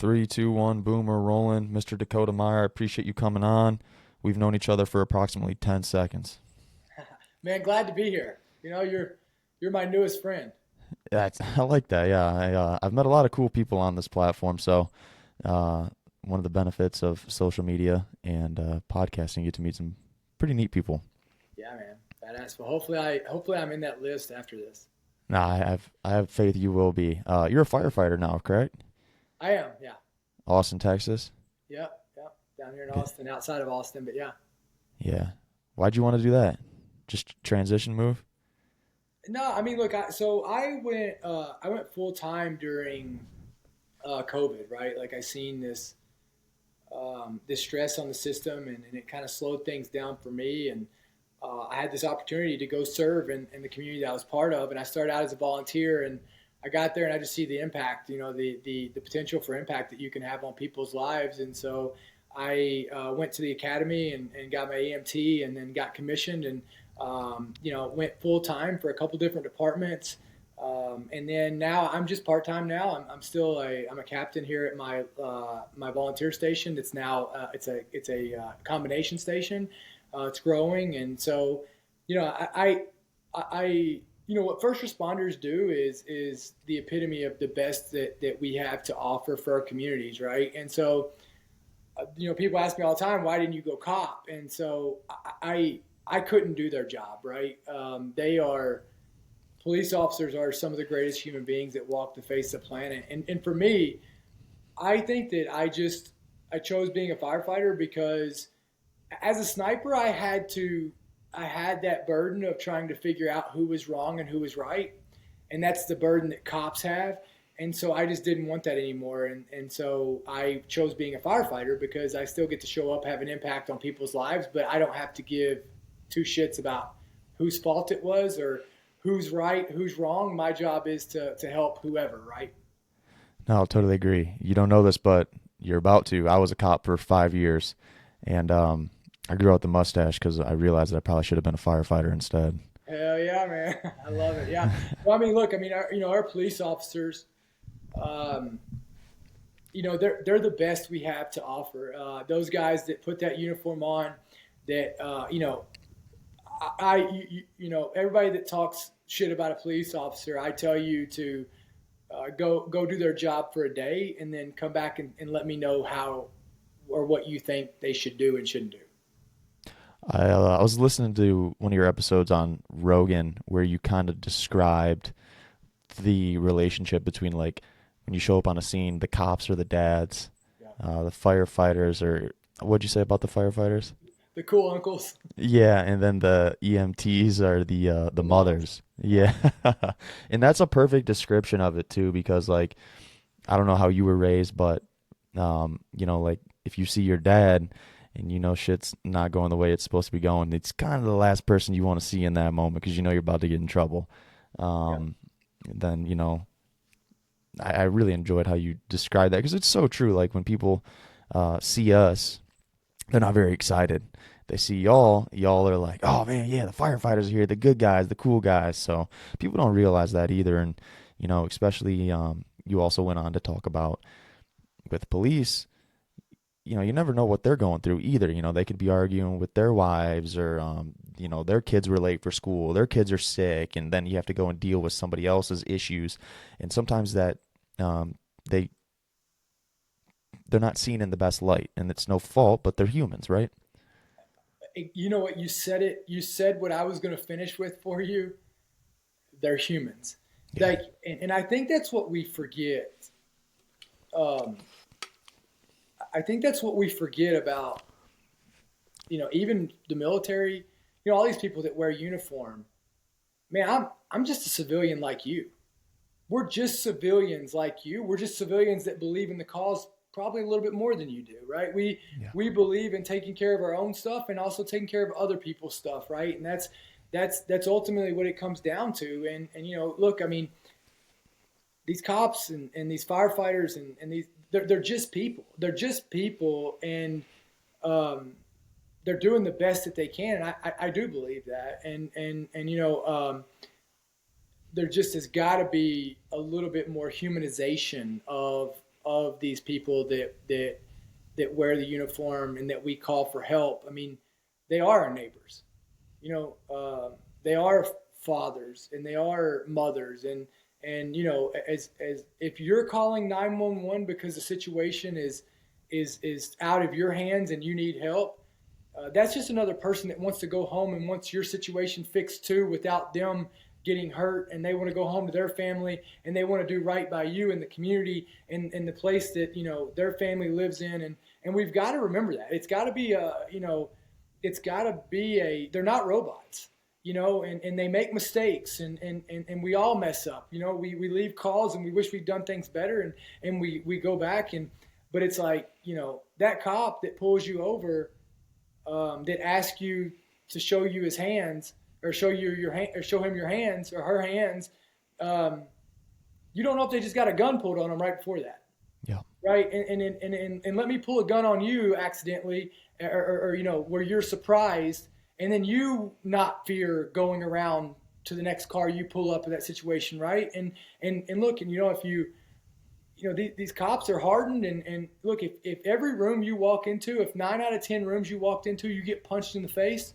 Three, two, one, boom, we're rolling. Mr. Dakota Meyer, I appreciate you coming on. We've known each other for approximately 10 seconds. Man, glad to be here. You're my newest friend. I like that. Yeah, I've met a lot of cool people on this platform. So, one of the benefits of social media and podcasting, you get to meet some pretty neat people. Yeah, man, badass. Well, hopefully I'm in that list after this. Nah, I have faith you will be. You're a firefighter now, correct? I am. Yeah. Austin, Texas. Yep. Yep. Down here in Good. Austin, outside of Austin, but yeah. Yeah. Why'd you want to do that? Just transition move? No, I mean, look. I went full time during COVID, right? Like I seen this stress on the system, and it kind of slowed things down for me. And I had this opportunity to go serve in the community that I was part of, and I started out as a volunteer, and I got there, and I just see the impact, the potential for impact that you can have on people's lives. And so I went to the academy and got my EMT, and then got commissioned, and went full time for a couple different departments. And then now I'm just part time. Now I'm a captain here at my volunteer station. That's now it's a combination station. It's growing, and so I what first responders do is the epitome of the best that we have to offer for our communities, right? And so people ask me all the time, why didn't you go cop? And so I couldn't do their job, right? They are Police officers are some of the greatest human beings that walk the face of the planet. And for me, I think that I chose being a firefighter because as a sniper, I had that burden of trying to figure out who was wrong and who was right. And that's the burden that cops have. And so I just didn't want that anymore. And so I chose being a firefighter because I still get to show up, have an impact on people's lives, but I don't have to give two shits about whose fault it was or who's right, who's wrong. My job is to help whoever, right? No, I totally agree. You don't know this, but you're about to. I was a cop for 5 years, and I grew out the mustache because I realized that I probably should have been a firefighter instead. Hell yeah, man. I love it. Yeah. Well, I mean, look, I mean, our police officers, um, they're the best we have to offer. Those guys that put that uniform on, that everybody that talks shit about a police officer, I tell you to go do their job for a day and then come back and let me know how or what you think they should do and shouldn't do. I was listening to one of your episodes on Rogan where you kind of described the relationship between like when you show up on a scene, the cops are the dads, Yeah. the firefighters are. What'd you say about the firefighters? The cool uncles, Yeah, and then the EMTs are the the moms. mothers. Yeah. Yeah. And that's a perfect description of it too, because like I don't know how you were raised, but like if you see your dad and shit's not going the way it's supposed to be going, it's kind of the last person you want to see in that moment because you know you're about to get in trouble. Yeah. Um, then I really enjoyed how you described that because it's so true. Like when people see us, they're not very excited. They see y'all are like, oh man, yeah, the firefighters are here, the good guys, the cool guys. So people don't realize that either, and especially you also went on to talk about with police. You never know what they're going through either. They could be arguing with their wives or their kids were late for school, their kids are sick, and then you have to go and deal with somebody else's issues, and sometimes that um, they they're not seen in the best light, and it's no fault, but they're humans, right? You know what? You said it. You said what I was going to finish with for you. They're humans. Yeah. Like, and I think that's what we forget. Um, I think that's what we forget about, even the military, all these people that wear uniform. Man, I'm just a civilian like you. We're just civilians like you. We're just civilians that believe in the cause probably a little bit more than you do, right? We Yeah. we believe in taking care of our own stuff and also taking care of other people's stuff, right? And that's ultimately what it comes down to. And look, I mean, these cops and these firefighters and these they're just people. They're just people, and um, they're doing the best that they can. And I do believe that. And there just has got to be a little bit more humanization of of these people that wear the uniform and that we call for help. I mean, they are our neighbors. They are fathers and they are mothers, and as if you're calling 911 because the situation is out of your hands and you need help, that's just another person that wants to go home and wants your situation fixed too without them getting hurt, and they want to go home to their family and they want to do right by you and the community and the place that their family lives in, and we've got to remember that it's got to be they're not robots, and they make mistakes, and we all mess up. We leave calls and we wish we'd done things better, and we go back, but it's like, that cop that pulls you over, that asks you to show you his hands or show him your hands or her hands, you don't know if they just got a gun pulled on them right before that. Yeah. Right. And let me pull a gun on you accidentally, or where you're surprised, and then you not fear going around to the next car you pull up in that situation. Right. And look, and if these cops are hardened, and look, if every room you walk into, if 9 out of 10 rooms you walked into, you get punched in the face,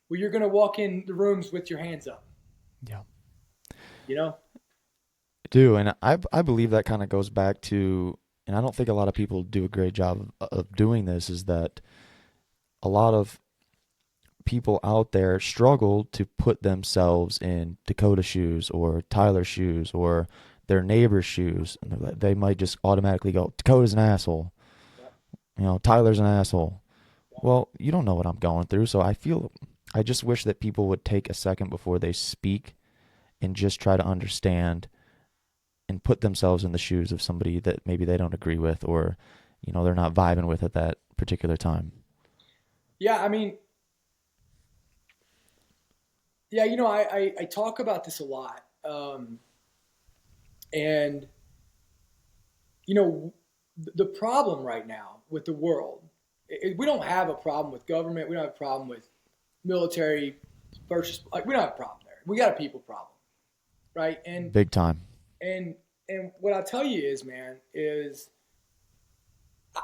well, you're going to walk in the rooms with your hands up. Yeah. I do, and I believe that kind of goes back to, and I don't think a lot of people do a great job of doing this, is that a lot of people out there struggle to put themselves in Dakota's shoes or Tyler's shoes or their neighbor's shoes. They might just automatically go, Dakota's an asshole. Tyler's an asshole. Well, you don't know what I'm going through, so I just wish that people would take a second before they speak and just try to understand and put themselves in the shoes of somebody that maybe they don't agree with, or they're not vibing with at that particular time. Yeah, I mean, yeah, I talk about this a lot, and the problem right now with the world, we don't have a problem with government, we don't have a problem with military versus, we don't have a problem there. We got a people problem, right? And big time. And what I'll tell you is, man,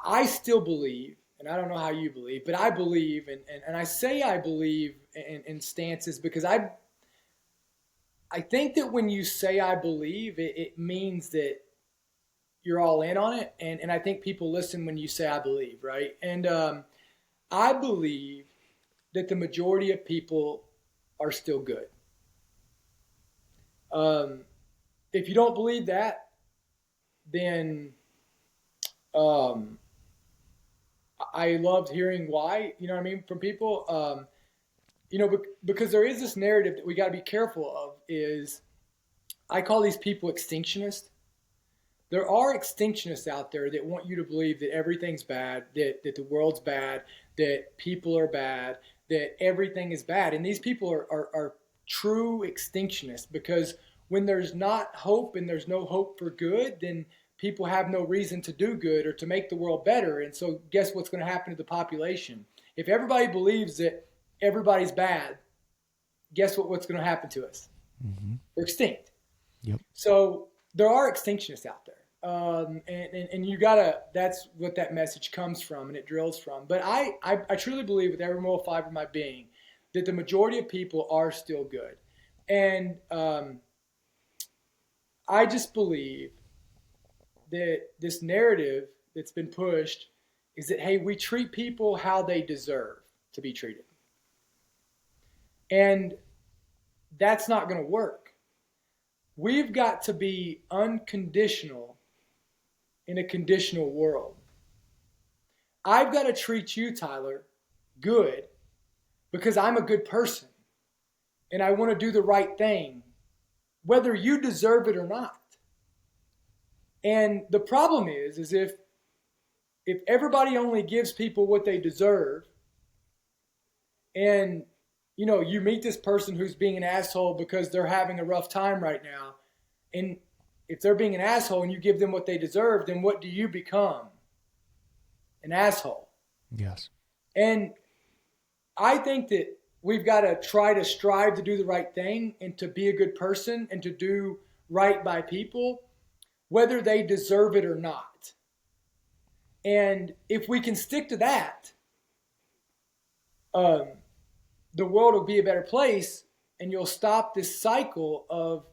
I still believe, and I don't know how you believe, but I believe, and I say I believe in stances because I think that when you say I believe, it means that you're all in on it, and I think people listen when you say I believe, right? And I believe that the majority of people are still good. If you don't believe that, then I loved hearing why, from people, because there is this narrative that we got to be careful of, is I call these people extinctionists. There are extinctionists out there that want you to believe that everything's bad, that the world's bad, that people are bad, that everything is bad. And these people are true extinctionists, because when there's not hope and there's no hope for good, then people have no reason to do good or to make the world better. And so guess what's going to happen to the population? If everybody believes that everybody's bad, guess what's going to happen to us? Mm-hmm. We're extinct. Yep. So there are extinctionists out there. And you gotta, that's what that message comes from and it drills from. But I truly believe with every moral fiber of my being that the majority of people are still good. And I just believe that this narrative that's been pushed is that, hey, we treat people how they deserve to be treated. And that's not going to work. We've got to be unconditional in a conditional world. I've got to treat you, Tyler, good because I'm a good person and I want to do the right thing, whether you deserve it or not. And the problem is if everybody only gives people what they deserve, and you meet this person who's being an asshole because they're having a rough time right now, and if they're being an asshole and you give them what they deserve, then what do you become? An asshole. Yes. And I think that we've got to try to strive to do the right thing and to be a good person and to do right by people. whether they deserve it or not. And if we can stick to that, the world will be a better place, and you'll stop this cycle of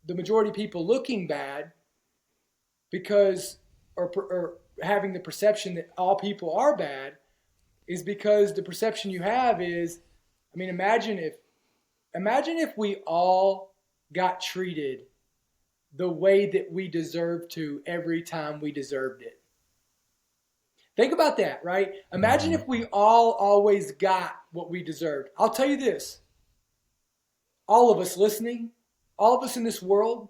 the majority of people looking bad because, or having the perception that all people are bad, is because the perception you have is, I mean, imagine if we all got treated the way that we deserved to every time we deserved it. Think about that, right? Imagine if we all always got what we deserved. I'll tell you this. All of us listening, all of us in this world,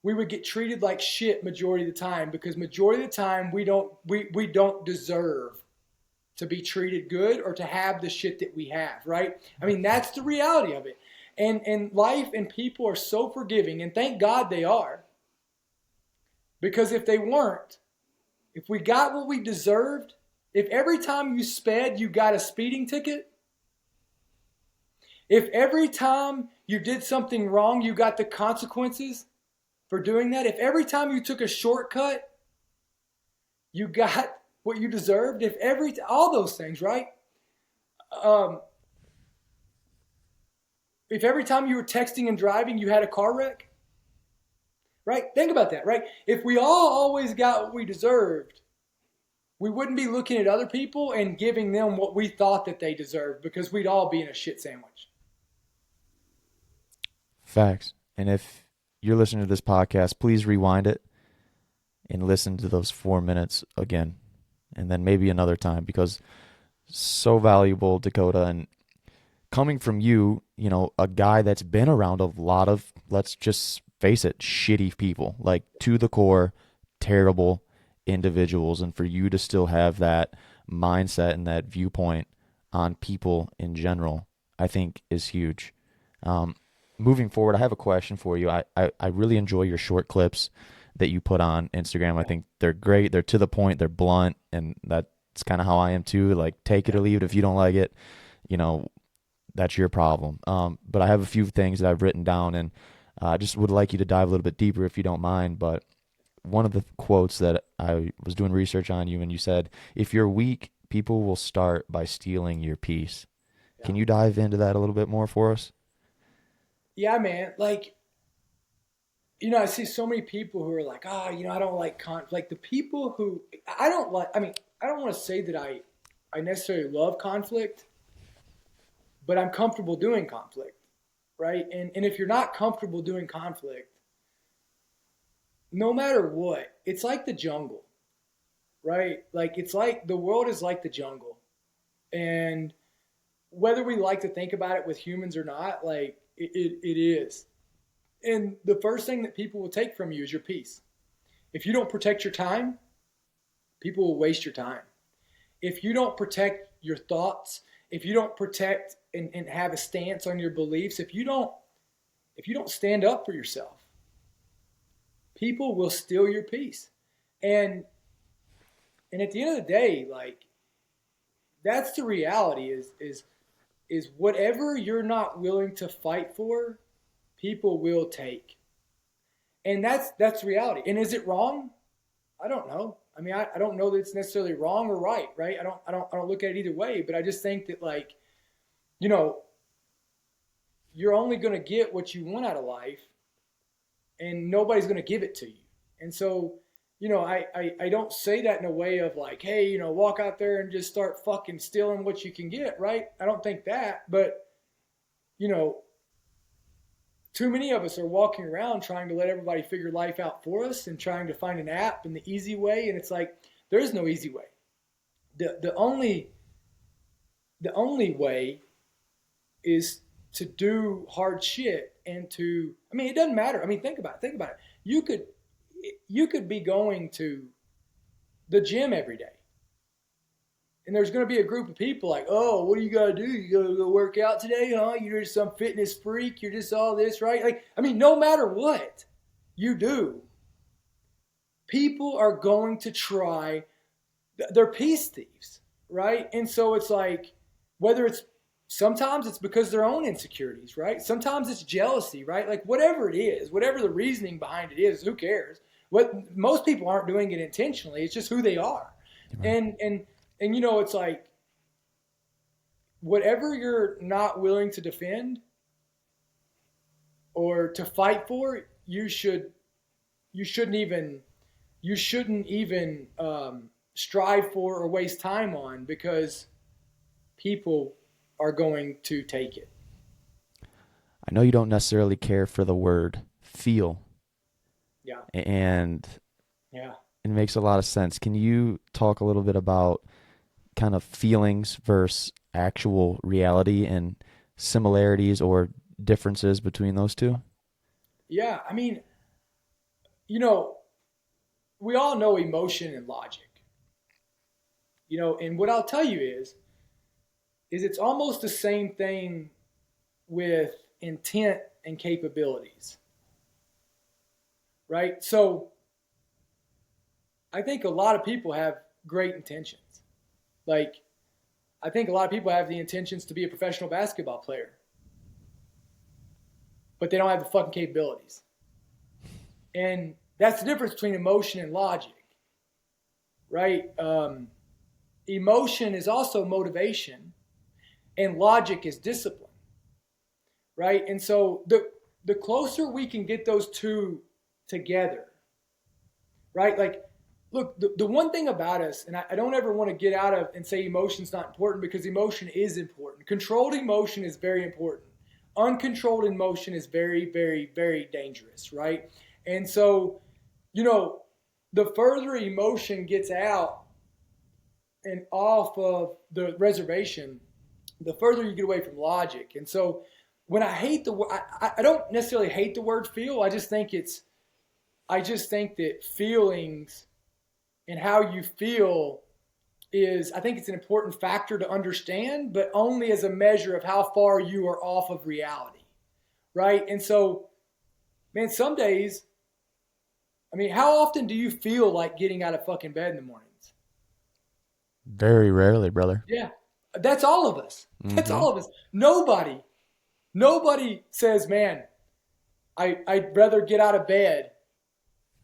we would get treated like shit majority of the time, because majority of the time we don't deserve to be treated good or to have the shit that we have, right? I mean, that's the reality of it. And life and people are so forgiving, and thank God they are. Because if they weren't, if we got what we deserved, if every time you sped you got a speeding ticket, if every time you did something wrong you got the consequences for doing that, if every time you took a shortcut you got what you deserved, if all those things, right? If every time you were texting and driving you had a car wreck, right? Think about that, right? If we all always got what we deserved, we wouldn't be looking at other people and giving them what we thought that they deserved, because we'd all be in a shit sandwich. Facts. And if you're listening to this podcast, please rewind it and listen to those 4 minutes again, and then maybe another time, because so valuable, Dakota. And coming from you, you know, a guy that's been around a lot of, let's just face it, shitty people, like to the core, terrible individuals, and for you to still have that mindset and that viewpoint on people in general, I think is huge. Moving forward, I have a question for you. I really enjoy your short clips that you put on Instagram. I think they're great. They're to the point. They're blunt, and that's kind of how I am too. Like, take it or leave it. If you don't like it, you know, that's your problem. But I have a few things that I've written down, and I just would like you to dive a little bit deeper if you don't mind. But one of the quotes that I was doing research on you, and you said, if you're weak, people will start by stealing your peace. Yeah. Can you dive into that a little bit more for us? Yeah, man. Like, you know, I see so many people who are like, you know, I don't like conflict. The people who I don't like, I mean, I don't want to say that I necessarily love conflict, but I'm comfortable doing conflict, right? And if you're not comfortable doing conflict, no matter what, it's like the jungle, right? Like, it's like the world is like the jungle. And whether we like to think about it with humans or not, like, it is. And the first thing that people will take from you is your peace. If you don't protect your time, people will waste your time. If you don't protect your thoughts, if you don't protect and have a stance on your beliefs, if you don't stand up for yourself, people will steal your peace. And at the end of the day, like, that's the reality is whatever you're not willing to fight for, people will take. And that's reality. And is it wrong? I don't know. I mean, I don't know that it's necessarily wrong or right? I don't look at it either way, but I just think that, like, you know, you're only going to get what you want out of life, and nobody's going to give it to you. And so, you know, I don't say that in a way of like, hey, you know, walk out there and just start fucking stealing what you can get, right? I don't think that, but, you know, too many of us are walking around trying to let everybody figure life out for us and trying to find an app and the easy way. And it's like, there is no easy way. The only way is to do hard shit and to, I mean, it doesn't matter. I mean, think about it. You could be going to the gym every day, and there's going to be a group of people like, oh, what do you got to do? You got to go work out today, huh? You're just some fitness freak. You're just all this, right? Like, I mean, no matter what you do, people are going to try. They're peace thieves, right? And so it's like, whether it's Sometimes it's because their own insecurities, right? Sometimes it's jealousy, right? Like whatever it is, whatever the reasoning behind it is, who cares? What most people aren't doing it intentionally. It's just who they are. Right. And you know, it's like whatever you're not willing to defend or to fight for, you shouldn't even strive for or waste time on, because people are going to take it. I know you don't necessarily care for the word feel. Yeah. And Yeah. it makes a lot of sense. Can you talk a little bit about kind of feelings versus actual reality and similarities or differences between those two? Yeah. I mean, you know, we all know emotion and logic. You know, and what I'll tell you is it's almost the same thing with intent and capabilities. Right? So I think a lot of people have great intentions. Like, I think a lot of people have the intentions to be a professional basketball player, but they don't have the fucking capabilities. And that's the difference between emotion and logic, right? Emotion is also motivation, and logic is discipline, right? And so the closer we can get those two together, right? Like, look, the one thing about us, and I don't ever want to get out of and say emotion's not important, because emotion is important. Controlled emotion is very important. Uncontrolled emotion is very, very, very dangerous, right? And so, you know, the further emotion gets out and off of the reservation, the further you get away from logic. And so when I hate the word, I don't necessarily hate the word feel. I just think that feelings and how you feel I think it's an important factor to understand, but only as a measure of how far you are off of reality, right? And so, man, some days, I mean, how often do you feel like getting out of fucking bed in the mornings? Very rarely, brother. Yeah, that's all of us. That's Mm-hmm. all of us. Nobody says, man, I'd rather get out of bed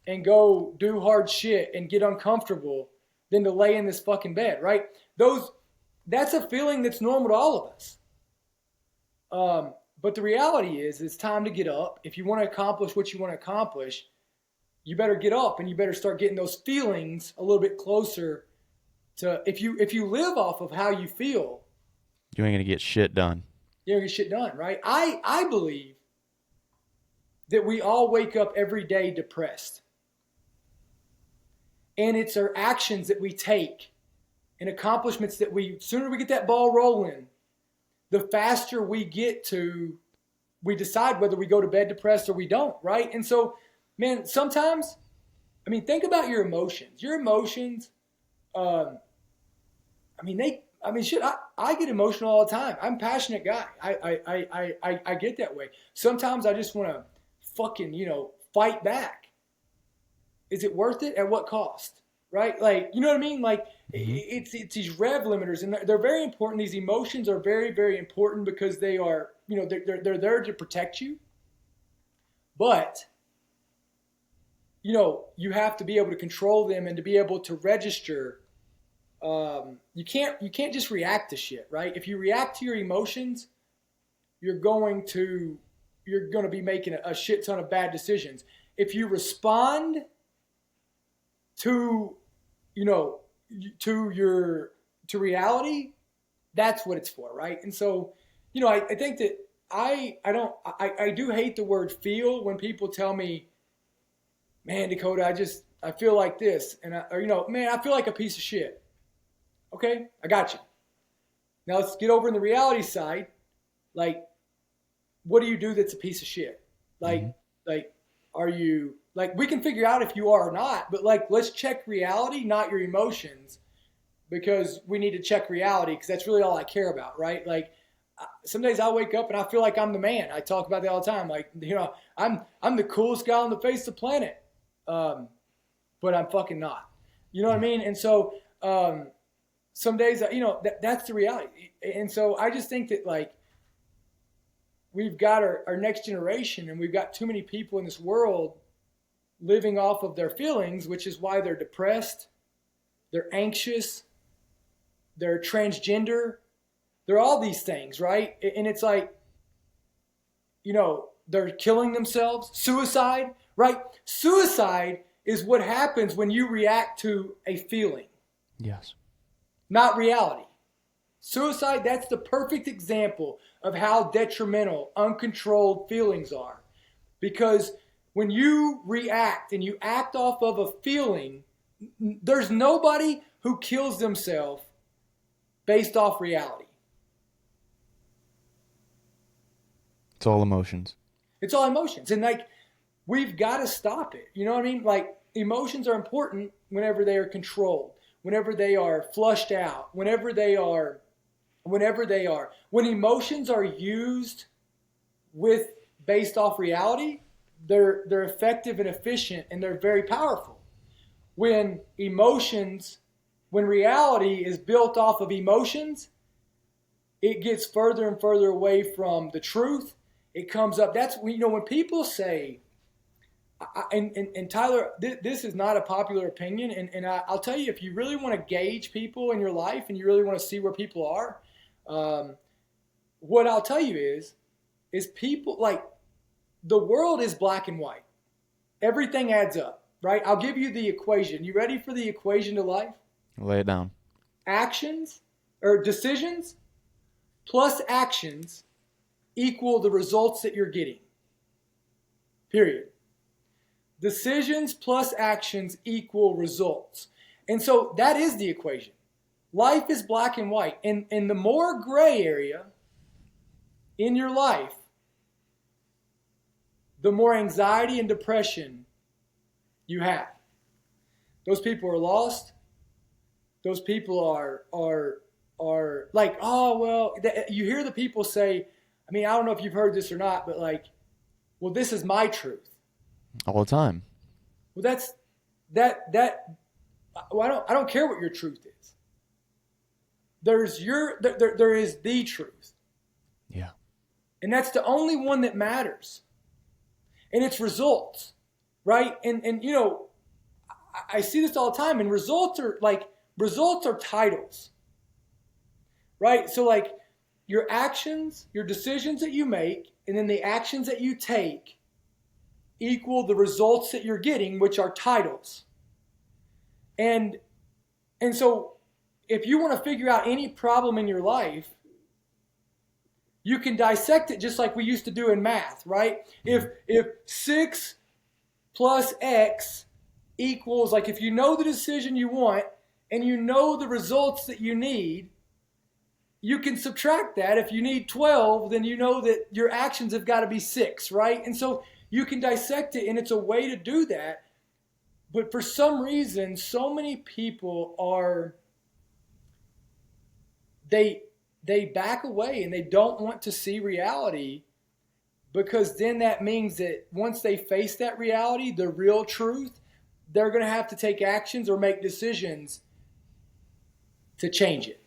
and go do hard shit and get uncomfortable than to lay in this fucking bed, right? That's a feeling that's normal to all of us. But the reality is, it's time to get up. If you want to accomplish what you want to accomplish, you better get up and you better start getting those feelings a little bit closer to. If you live off of how you feel, You ain't gonna get shit done. you're gonna get shit done, right? I believe that we all wake up every day depressed. And it's our actions that we take and accomplishments that sooner we get that ball rolling, the faster we decide whether we go to bed depressed or we don't, right? And so, man, sometimes, I mean, think about your emotions. Your emotions, shit, I get emotional all the time. I'm a passionate guy. I get that way. Sometimes I just want to fucking, fight back. Is it worth it? At what cost? Right? Like, you know what I mean? Like, it's these rev limiters, and they're very important. These emotions are very, very important because they are, they're there to protect you. But, you have to be able to control them and to be able to register. You can't just react to shit, right? If you react to your emotions, you're going to be making a shit ton of bad decisions. If you respond to reality, that's what it's for, right? And so, I think that I do hate the word feel when people tell me, man, Dakota, I feel like this, and man, I feel like a piece of shit. Okay, I got you. Now let's get over in the reality side. Like, what do you do that's a piece of shit? Like, are you, like, we can figure out if you are or not, but like, let's check reality, not your emotions, because we need to check reality, because that's really all I care about, right? Like, some days I wake up and I feel like I'm the man. I talk about that all the time. Like, I'm the coolest guy on the face of the planet, but I'm fucking not. You know what I mean? And so, some days, that's the reality. And so I just think that, like, we've got our next generation, and we've got too many people in this world living off of their feelings, which is why they're depressed, they're anxious, they're transgender, they're all these things, right? And it's like, they're killing themselves. Suicide, right? Suicide is what happens when you react to a feeling. Yes. Not reality. Suicide, that's the perfect example of how detrimental uncontrolled feelings are. Because when you react and you act off of a feeling, there's nobody who kills themselves based off reality. It's all emotions. It's all emotions. And, like, we've got to stop it. You know what I mean? Like, emotions are important whenever they are controlled, whenever they are flushed out, when emotions are used based off reality, they're effective and efficient, and they're very powerful. When reality is built off of emotions, it gets further and further away from the truth. It comes up. That's when people say, and Tyler, this is not a popular opinion, and I'll tell you, if you really want to gauge people in your life and you really want to see where people are, what I'll tell you is people, like, the world is black and white. Everything adds up, right? I'll give you the equation. You ready for the equation to life? Lay it down. Actions or decisions plus actions equal the results that you're getting. Period. Decisions plus actions equal results. And so that is the equation. Life is black and white. And the more gray area in your life, the more anxiety and depression you have. Those people are lost. Those people are like, oh, well, you hear the people say, I mean, I don't know if you've heard this or not, but like, well, this is my truth. All the time. Well, I don't care what your truth is. There is the truth. Yeah. And that's the only one that matters. And it's results, right? And I see this all the time, and results are titles. Right? So, like, your actions, your decisions that you make, and then the actions that you take equal the results that you're getting, which are titles. And so if you want to figure out any problem in your life, you can dissect it just like we used to do in math, right? If 6 plus X equals, like, if you know the decision you want and you know the results that you need, you can subtract that. If you need 12, then you know that your actions have got to be 6, right? And so you can dissect it, and it's a way to do that. But for some reason, so many people they back away and they don't want to see reality, because then that means that once they face that reality, the real truth, they're going to have to take actions or make decisions to change it.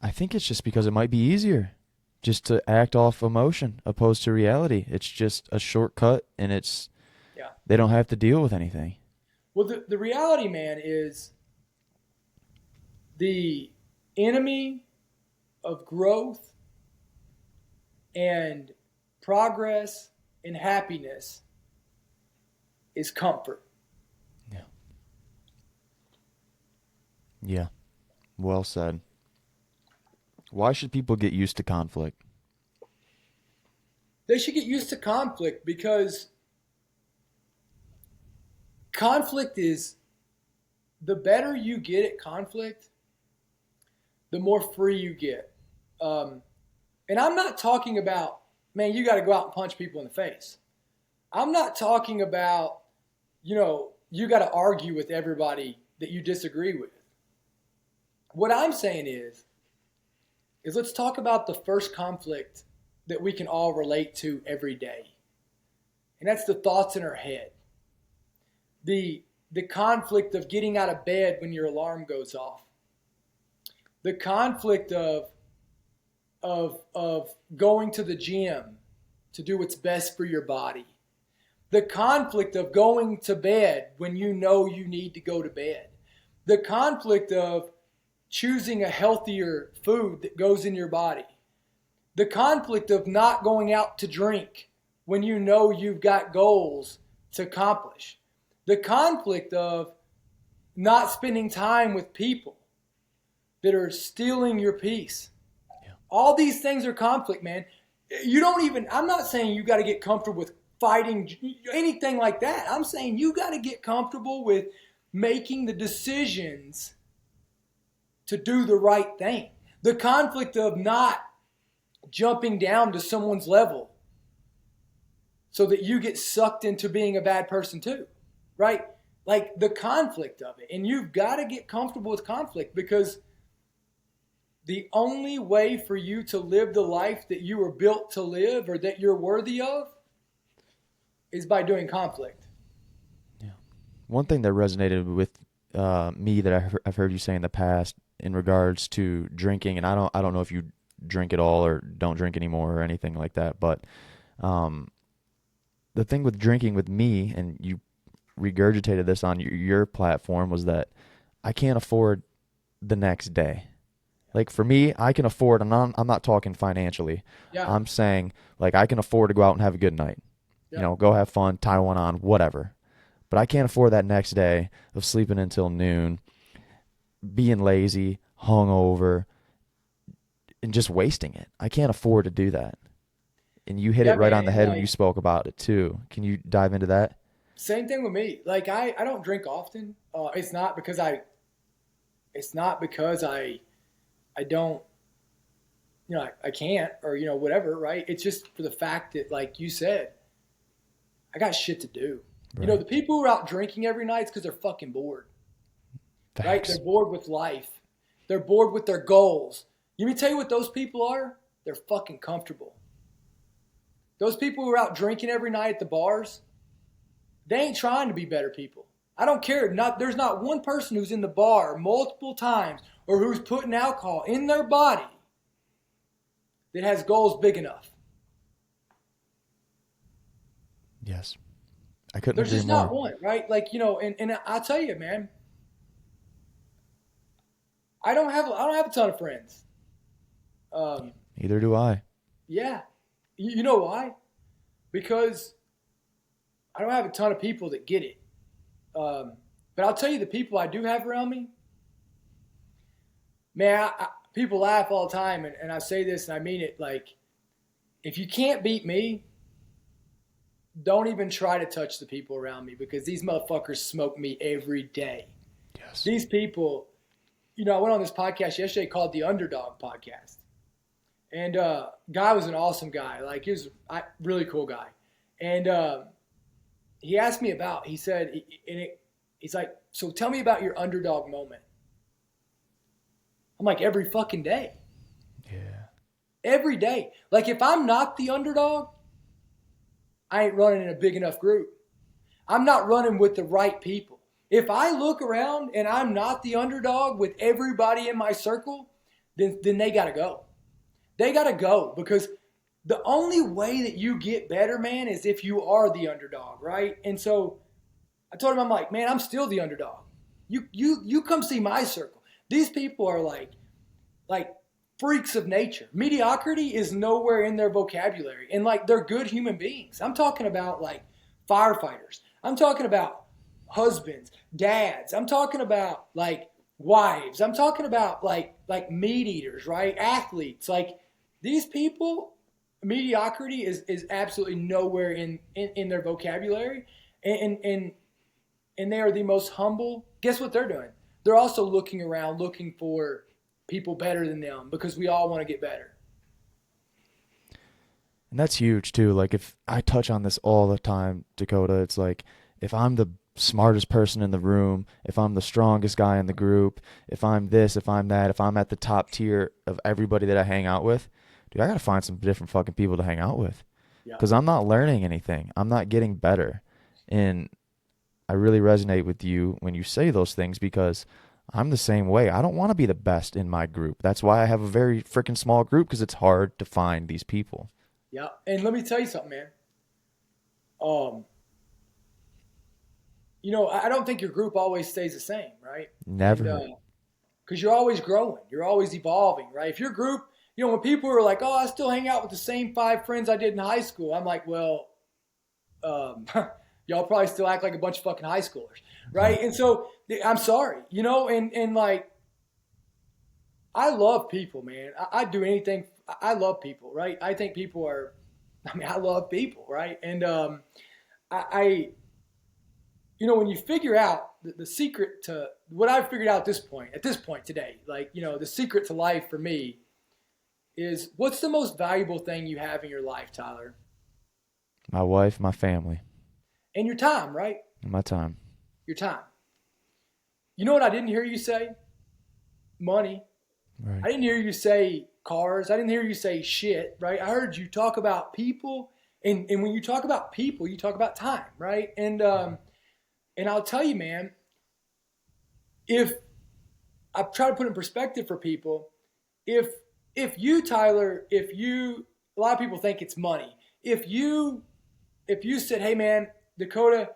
I think it's just because it might be easier just to act off emotion opposed to reality. It's just a shortcut, and they don't have to deal with anything. Well, the reality, man, is the enemy of growth and progress and happiness is comfort. Yeah. Yeah. Well said. Why should people get used to conflict? They should get used to conflict because conflict is, the better you get at conflict, the more free you get. And I'm not talking about, man, you got to go out and punch people in the face. I'm not talking about, you got to argue with everybody that you disagree with. What I'm saying is let's talk about the first conflict that we can all relate to every day. And that's the thoughts in our head. The conflict of getting out of bed when your alarm goes off. The conflict of going to the gym to do what's best for your body. The conflict of going to bed when you know you need to go to bed. The conflict of choosing a healthier food that goes in your body. The conflict of not going out to drink when you know you've got goals to accomplish. The conflict of not spending time with people that are stealing your peace. Yeah. All these things are conflict, man. I'm not saying you got to get comfortable with fighting, anything like that. I'm saying you got to get comfortable with making the decisions to do the right thing. The conflict of not jumping down to someone's level so that you get sucked into being a bad person too, right? Like the conflict of it. And you've got to get comfortable with conflict, because the only way for you to live the life that you were built to live or that you're worthy of is by doing conflict. Yeah. One thing that resonated with me that I've heard you say in the past in regards to drinking, and I don't know if you drink at all or don't drink anymore or anything like that, but the thing with drinking with me, and you regurgitated this on your platform, was that I can't afford the next day. Like for me, I can afford, and I'm not talking financially. Yeah. I'm saying like I can afford to go out and have a good night. Yeah. You know, go have fun, tie one on, whatever. But I can't afford that next day of sleeping until noon, being lazy, hungover, and just wasting it. I can't afford to do that. And you hit it right on the head when you spoke about it too. Can you dive into that? Same thing with me. Like I don't drink often. It's not because I don't, I can't, or, whatever, right? It's just for the fact that, like you said, I got shit to do. Right. The people who are out drinking every night, it's because they're fucking bored. Facts. Right? They're bored with life. They're bored with their goals. Let me tell you what those people are. They're fucking comfortable. Those people who are out drinking every night at the bars, they ain't trying to be better people. I don't care. There's not one person who's in the bar multiple times or who's putting alcohol in their body that has goals big enough. Yes. I couldn't There's agree just more. Not one, right? Like, and I'll tell you, man, I don't have a ton of friends. Neither do I. Yeah. You know why? Because I don't have a ton of people that get it. But I'll tell you, the people I do have around me, man, people laugh all the time, and I say this and I mean it. Like, if you can't beat me, don't even try to touch the people around me, because these motherfuckers smoke me every day. Yes. These people, I went on this podcast yesterday called The Underdog Podcast. And guy was an awesome guy. Like, he was a really cool guy. And he asked me he's like, so tell me about your underdog moment. I'm like, every fucking day. Yeah. Every day. Like, if I'm not the underdog, I ain't running in a big enough group. I'm not running with the right people. If I look around and I'm not the underdog with everybody in my circle, then they got to go. They got to go, because the only way that you get better, man, is if you are the underdog, right? And so I told him, I'm like, man, I'm still the underdog. You come see my circle. These people are like freaks of nature. Mediocrity is nowhere in their vocabulary. And like, they're good human beings. I'm talking about like firefighters. I'm talking about husbands, dads. I'm talking about like wives. I'm talking about like meat eaters, right? Athletes. Like, these people, mediocrity is absolutely nowhere in their vocabulary. And they are the most humble. Guess what they're doing? They're also looking around, looking for people better than them, because we all want to get better. And that's huge too. Like, if I touch on this all the time, Dakota, it's like, if I'm the smartest person in the room, if I'm the strongest guy in the group, if I'm this, if I'm that, if I'm at the top tier of everybody that I hang out with, dude, I got to find some different fucking people to hang out with, because I'm not learning anything. I'm not getting better. And I really resonate with you when you say those things, because I'm the same way. I don't want to be the best in my group. That's why I have a very freaking small group because it's hard to find these people. Yeah. And let me tell you something, man. Um, I don't think your group always stays the same, right? And Never. because you're always growing, you're always evolving, right? If your group, when people are like, "Oh, I still hang out with the same five friends I did in high school," I'm like, "Well, um, y'all probably still act like a bunch of fucking high schoolers, right?" And so I'm sorry, and like I love people, man. I'd do anything. I love people, right? I think people are. I mean, I love people, right? And I when you figure out the secret to what I've figured out at this point today, like, the secret to life for me is what's the most valuable thing you have in your life, Tyler? My wife, my family, And your time, right? and my time. Your time. You know what I didn't hear you say? Money. Right. I didn't hear you say cars. I didn't hear you say shit, right? I heard you talk about people. And when you talk about people, you talk about time, right? And I'll tell you, man, if I try to put in perspective for people, if you, Tyler, a lot of people think it's money. If you said, "Hey, man, Dakota,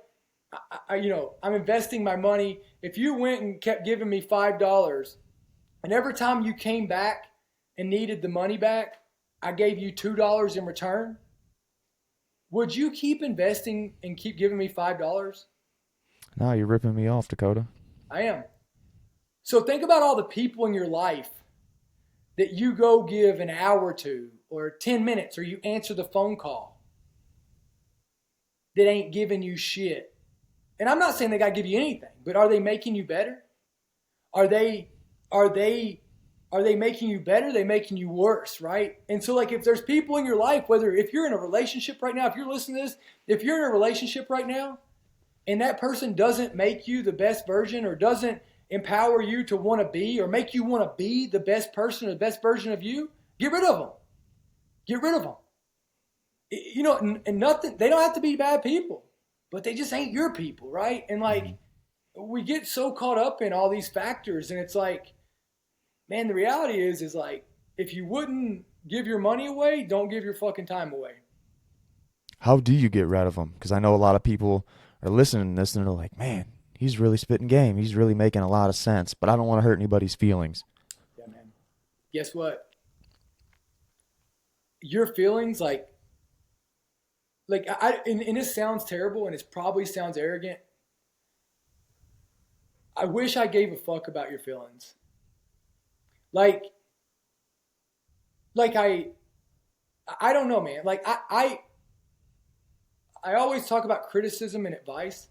I'm investing my money." If you went and kept giving me $5, and every time you came back and needed the money back, I gave you $2 in return, would you keep investing and keep giving me $5? No, you're ripping me off, Dakota. I am. So think about all the people in your life that you go give an hour to, or 10 minutes, or you answer the phone call that ain't giving you shit. And I'm not saying they got to give you anything, but are they making you better? Are they making you better? Are they making you worse, right? And so, like, if there's people in your life, if you're in a relationship right now, if you're listening to this, if you're in a relationship right now and that person doesn't make you the best version, or doesn't empower you to want to be, or make you want to be the best person or the best version of you, get rid of them. Get rid of them. And nothing, they don't have to be bad people, but they just ain't your people, right? And like, we get so caught up in all these factors, and it's like, man, the reality is like, if you wouldn't give your money away, don't give your fucking time away. How do you get rid of them? Because I know a lot of people are listening to this and they're like, man, he's really spitting game. He's really making a lot of sense, but I don't want to hurt anybody's feelings. Yeah, man. Guess what? Your feelings, and this sounds terrible, and it probably sounds arrogant. I wish I gave a fuck about your feelings. Like I don't know, man. Like I always talk about criticism and advice.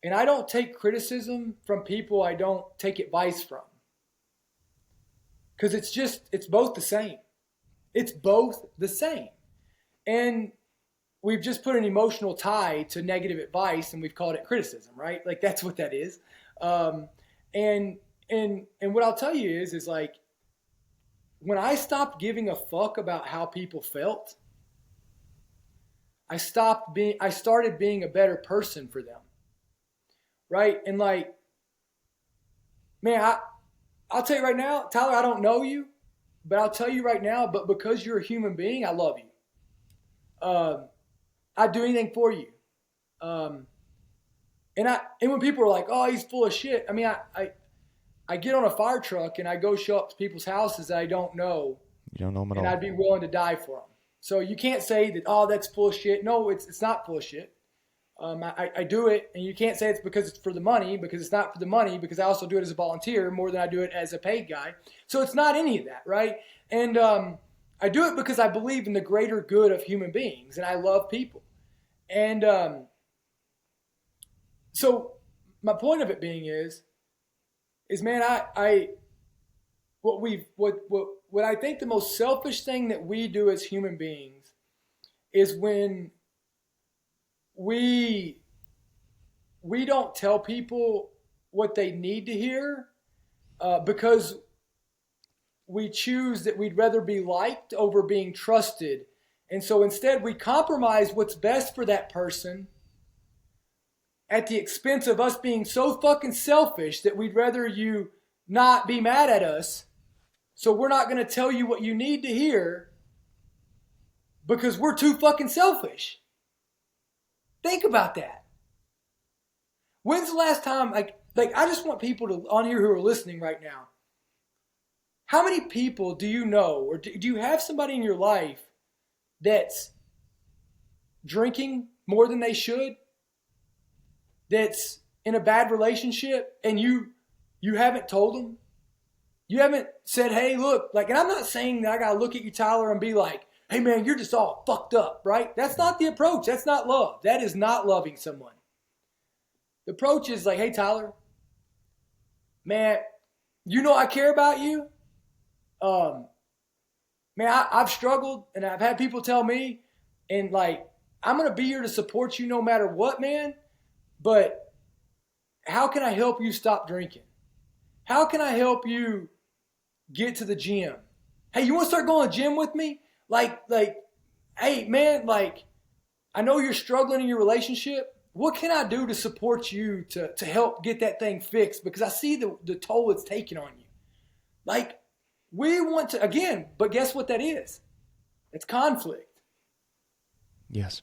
And I don't take criticism from people I don't take advice from. Because it's both the same. It's both the same. And we've just put an emotional tie to negative advice, and we've called it criticism, right? Like, that's what that is. And what I'll tell you is like, when I stopped giving a fuck about how people felt, I started being a better person for them. Right? And like, man, I'll tell you right now, Tyler, I don't know you, but I'll tell you right now, but because you're a human being, I love you. I'd do anything for you. And when people are like, "Oh, he's full of shit," I mean, I get on a fire truck and I go show up to people's houses that I don't know. You don't know them at and all. I'd be willing to die for them. So you can't say that, "Oh, that's full of shit." No, it's not full of shit. I do it, and you can't say it's because it's for the money, because it's not for the money, because I also do it as a volunteer more than I do it as a paid guy. So it's not any of that, right? And I do it because I believe in the greater good of human beings, and I love people. And so my point of it being is man, what I think the most selfish thing that we do as human beings is when we don't tell people what they need to hear because we choose that we'd rather be liked over being trusted. And so instead we compromise what's best for that person at the expense of us being so fucking selfish that we'd rather you not be mad at us. So we're not going to tell you what you need to hear because we're too fucking selfish. Think about that. When's the last time, like I just want people to on here who are listening right now. How many people do you know, or do you have somebody in your life that's drinking more than they should? That's in a bad relationship and you haven't told them? You haven't said, hey, look, like, and I'm not saying that I got to look at you, Tyler, and be like, hey, man, you're just all fucked up, right? That's not the approach. That's not love. That is not loving someone. The approach is like, hey, Tyler, man, you know I care about you. Man, I've struggled and I've had people tell me, and like, I'm going to be here to support you no matter what, man. But how can I help you stop drinking? How can I help you get to the gym? Hey, you want to start going to the gym with me? Like, hey, man, like, I know you're struggling in your relationship. What can I do to support you to help get that thing fixed? Because I see the toll it's taking on you. Like, we want to, again, but guess what that is? It's conflict. Yes.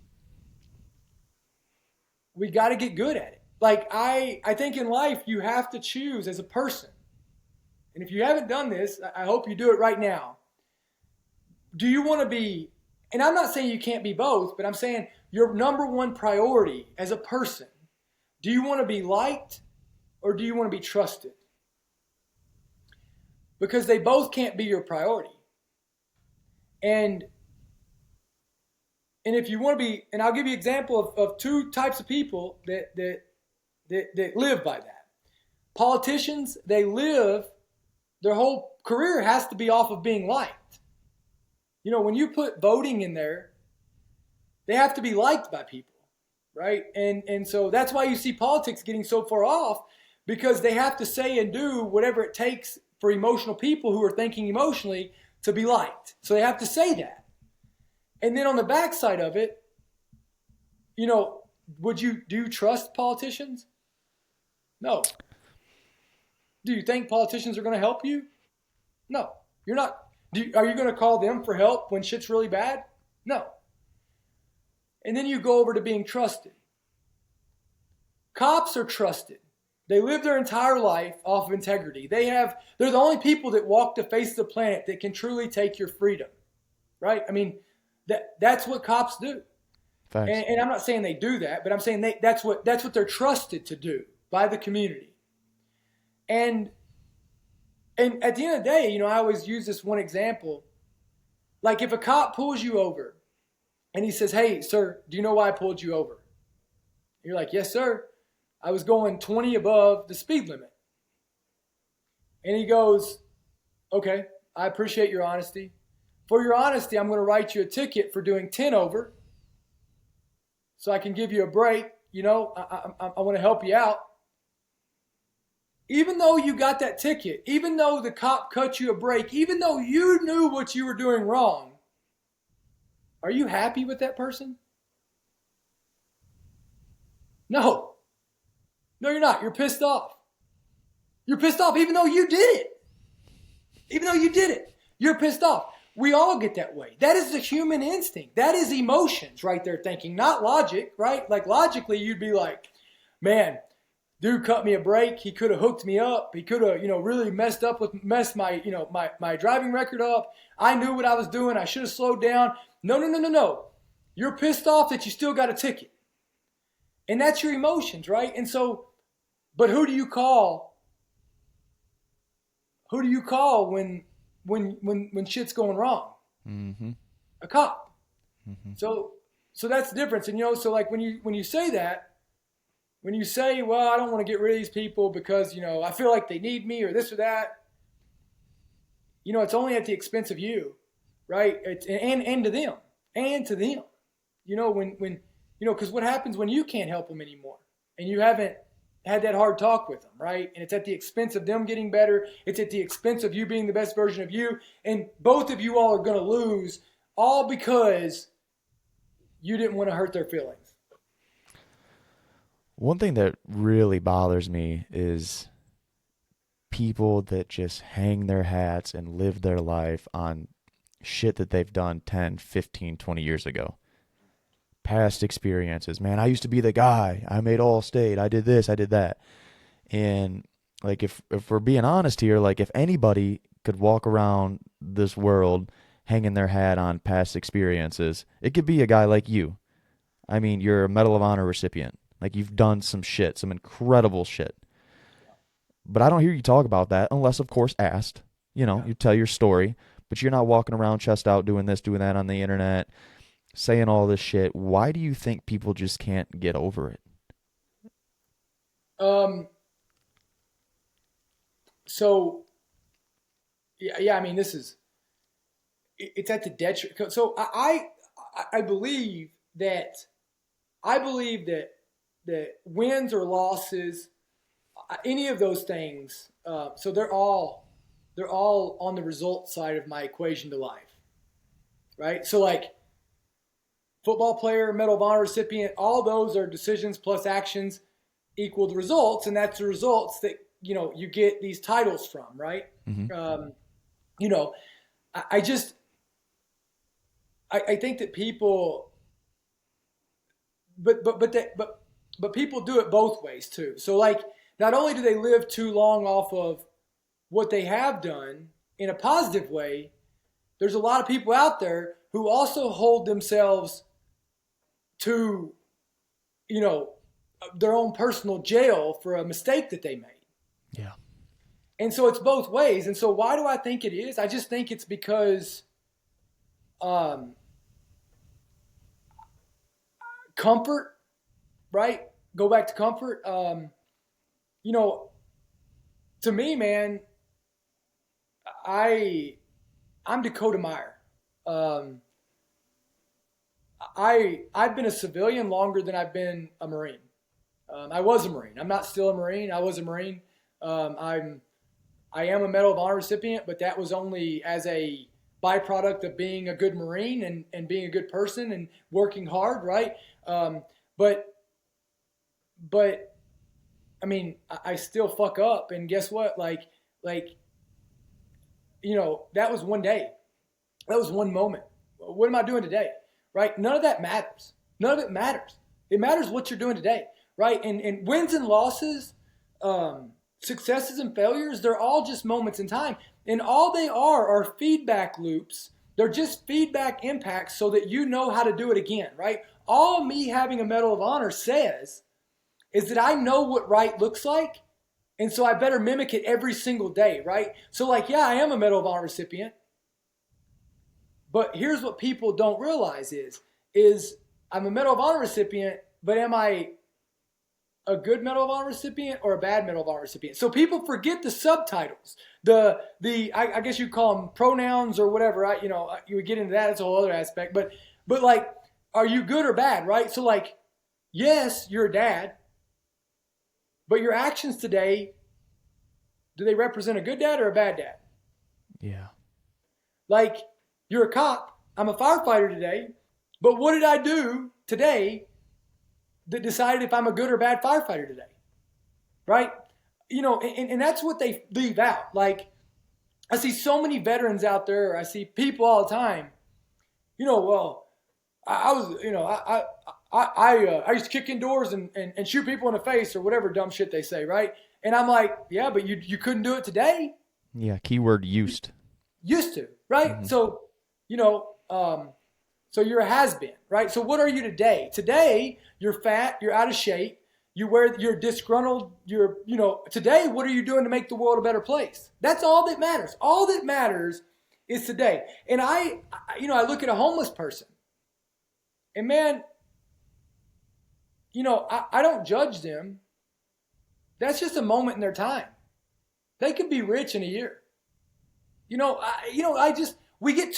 We got to get good at it. Like, I think in life you have to choose as a person. And if you haven't done this, I hope you do it right now. Do you want to be, and I'm not saying you can't be both, but I'm saying your number one priority as a person, do you want to be liked or do you want to be trusted? Because they both can't be your priority. And if you want to be, and I'll give you an example of two types of people that live by that. Politicians, they live, their whole career has to be off of being liked. You know, when you put voting in there, they have to be liked by people, right? And so that's why you see politics getting so far off, because they have to say and do whatever it takes for emotional people who are thinking emotionally to be liked. So they have to say that. And then on the backside of it, you know, do you trust politicians? No. Do you think politicians are going to help you? No. You're not. Are you going to call them for help when shit's really bad? No. And then you go over to being trusted. Cops are trusted. They live their entire life off of integrity. They're the only people that walk the face of the planet that can truly take your freedom, right? I mean, that's what cops do. And I'm not saying they do that, but I'm saying that's what they're trusted to do by the community. And at the end of the day, you know, I always use this one example. Like if a cop pulls you over and he says, hey, sir, do you know why I pulled you over? You're like, yes, sir. I was going 20 above the speed limit. And he goes, okay, I appreciate your honesty. For your honesty, I'm going to write you a ticket for doing 10 over so I can give you a break. You know, I want to help you out. Even though you got that ticket, even though the cop cut you a break, even though you knew what you were doing wrong, are you happy with that person? No. No, you're not. You're pissed off. You're pissed off even though you did it. Even though you did it, you're pissed off. We all get that way. That is the human instinct. That is emotions right there thinking, not logic, right? Like logically, you'd be like, man, dude cut me a break. He could have hooked me up. He could have, you know, really messed my, you know, my driving record up. I knew what I was doing. I should have slowed down. No. You're pissed off that you still got a ticket. And that's your emotions, right? And so, but who do you call? Who do you call when shit's going wrong? Mm-hmm. A cop. Mm-hmm. So that's the difference. And you know, so like when you say that, when you say, well, I don't want to get rid of these people because, you know, I feel like they need me or this or that, you know, it's only at the expense of you, right? It's and to them. You know, when you know, because what happens when you can't help them anymore and you haven't had that hard talk with them, right? And it's at the expense of them getting better. It's at the expense of you being the best version of you. And both of you all are going to lose, all because you didn't want to hurt their feelings. One thing that really bothers me is people that just hang their hats and live their life on shit that they've done 10, 15, 20 years ago. Past experiences. Man, I used to be the guy. I made All-State. I did this. I did that. And like if we're being honest here, like if anybody could walk around this world hanging their hat on past experiences, it could be a guy like you. I mean, you're a Medal of Honor recipient. Like you've done some shit, some incredible shit. But I don't hear you talk about that unless, of course, asked. You know, you tell your story, but you're not walking around chest out doing this, doing that on the internet, saying all this shit. Why do you think people just can't get over it? So, yeah. I mean, it's at the detriment. So I believe that wins or losses, any of those things, so they're all on the result side of my equation to life, right? So like football player, Medal of Honor recipient, all those are decisions plus actions equal the results, and that's the results that you get these titles from, right? Mm-hmm. I think that people, but people do it both ways too. So like, not only do they live too long off of what they have done in a positive way, there's a lot of people out there who also hold themselves to, their own personal jail for a mistake that they made. Yeah. And so it's both ways. And so why do I think it is? I just think it's because comfort, right? Go back to comfort. To me, man, I'm Dakota Meyer. I've been a civilian longer than I've been a Marine. I was a Marine. I'm not still a Marine. I was a Marine. I am a Medal of Honor recipient, but that was only as a byproduct of being a good Marine and being a good person and working hard, right? But I mean, I still fuck up, and guess what? Like, that was one day. That was one moment. What am I doing today? Right? None of that matters. None of it matters. It matters what you're doing today, right? And wins and losses, successes and failures, they're all just moments in time. And all they are feedback loops. They're just feedback impacts so that you know how to do it again, right? All me having a Medal of Honor says is that I know what right looks like, and so I better mimic it every single day, right? So like, yeah, I am a Medal of Honor recipient, but here's what people don't realize is I'm a Medal of Honor recipient, but am I a good Medal of Honor recipient or a bad Medal of Honor recipient? So people forget the subtitles, I guess you call them pronouns or whatever. You would get into that. It's a whole other aspect. But like, are you good or bad, right? So like, yes, you're a dad, but your actions today, do they represent a good dad or a bad dad? Yeah. Like, you're a cop. I'm a firefighter today, but what did I do today that decided if I'm a good or bad firefighter today? Right? And that's what they leave out. Like, I see so many veterans out there. I see people all the time. I used to kick in doors and shoot people in the face or whatever dumb shit they say, right? And I'm like, yeah, but you couldn't do it today. Yeah, keyword used. Used to, right? Mm-hmm. So, so you're a has-been, right? So what are you today? Today, you're fat, you're out of shape, you're disgruntled, today, what are you doing to make the world a better place? That's all that matters. All that matters is today. And I look at a homeless person, and man, I don't judge them. That's just a moment in their time. They could be rich in a year. We get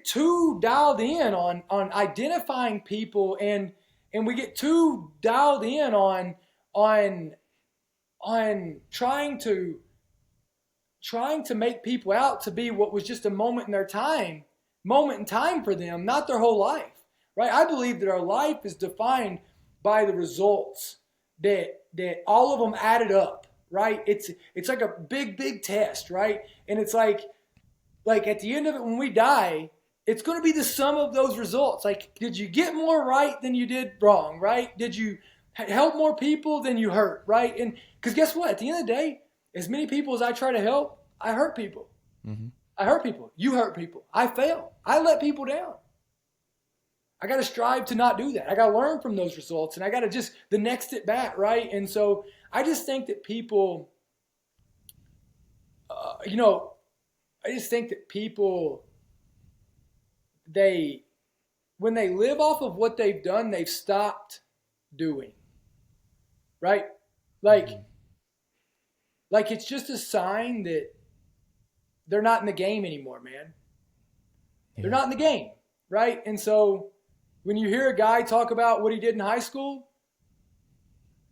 too dialed in on identifying people, and we get too dialed in on trying to make people out to be what was just a moment in time for them, not their whole life, right? I believe that our life is defined by the results that all of them added up, right? It's like a big test, right? And it's like at the end of it, when we die, it's going to be the sum of those results. Like, did you get more right than you did wrong, right? Did you help more people than you hurt, right? And because guess what? At the end of the day, as many people as I try to help, I hurt people. Mm-hmm. I hurt people. You hurt people. I fail. I let people down. I got to strive to not do that. I got to learn from those results, and I got to just the next at bat, right? And so I just think that people, I just think that people, when they live off of what they've done, they've stopped doing, right? Like it's just a sign that they're not in the game anymore, man. Yeah. They're not in the game, right? And so when you hear a guy talk about what he did in high school,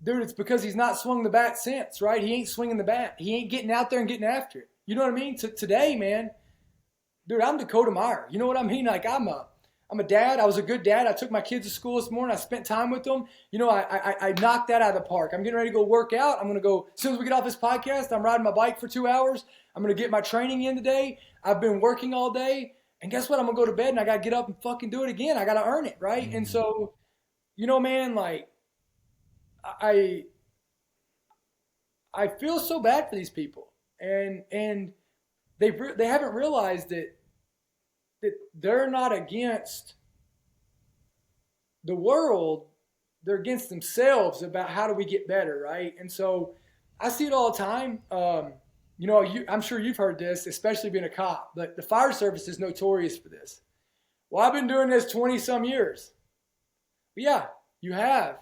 dude, it's because he's not swung the bat since, right? He ain't swinging the bat. He ain't getting out there and getting after it. You know what I mean? Today, man, dude, I'm Dakota Meyer. You know what I mean? Like, I'm a dad. I was a good dad. I took my kids to school this morning. I spent time with them. You know, I knocked that out of the park. I'm getting ready to go work out. I'm going to go, as soon as we get off this podcast, I'm riding my bike for 2 hours. I'm going to get my training in today. I've been working all day. And guess what? I'm going to go to bed and I got to get up and fucking do it again. I got to earn it, right? Mm-hmm. And so, you know, man, like, I feel so bad for these people. And they haven't realized that they're not against the world, they're against themselves about how do we get better, right? And so I see it all the time. I'm sure you've heard this, especially being a cop, but the fire service is notorious for this. Well, I've been doing this 20-some years. But yeah, you have.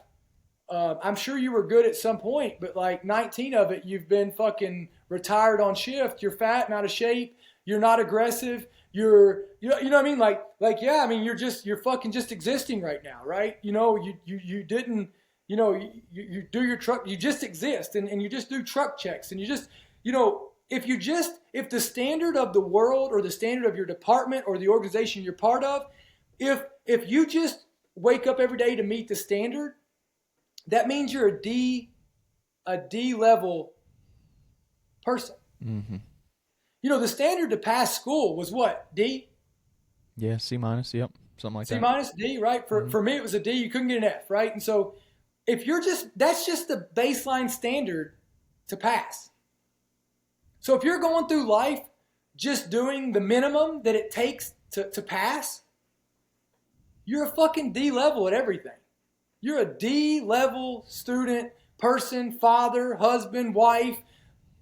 I'm sure you were good at some point, but like 19 of it, you've been fucking retired on shift. You're fat, not out of shape. You're not aggressive. You know what I mean? Like, yeah, I mean, you're fucking just existing right now, right? You know, you didn't, you know, you do your truck, you just exist and you just do truck checks and you just, you know, if the standard of the world or the standard of your department or the organization you're part of, if you just wake up every day to meet the standard, that means you're a D level person. Mm-hmm. You know, the standard to pass school was what? D? Yeah, C-. Yep. Something like that. C-, D, right? For me, it was a D. You couldn't get an F, right? And so that's just the baseline standard to pass. So if you're going through life just doing the minimum that it takes to pass, you're a fucking D level at everything. You're a D level student, person, father, husband, wife,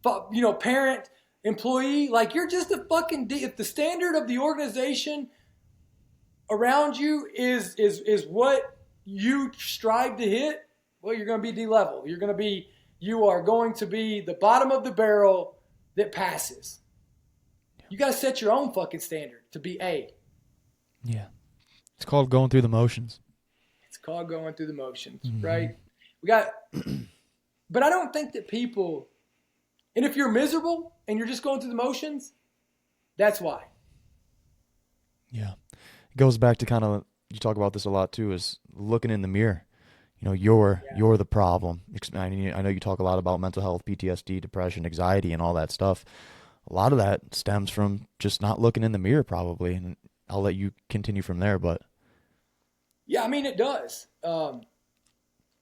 parent, employee. Like, you're just a fucking D. If the standard of the organization around you is what you strive to hit, well, you're going to be D level. You are going to be the bottom of the barrel that passes. You got to set your own fucking standard to be A. Yeah. It's called going through the motions. It's called going through the motions, right? But I don't think that people, and if you're miserable and you're just going through the motions, that's why. Yeah. It goes back to kind of, you talk about this a lot too, is looking in the mirror. You know, you're the problem. I know you talk a lot about mental health, PTSD, depression, anxiety, and all that stuff. A lot of that stems from just not looking in the mirror, probably. And I'll let you continue from there, but. Yeah, I mean, it does. You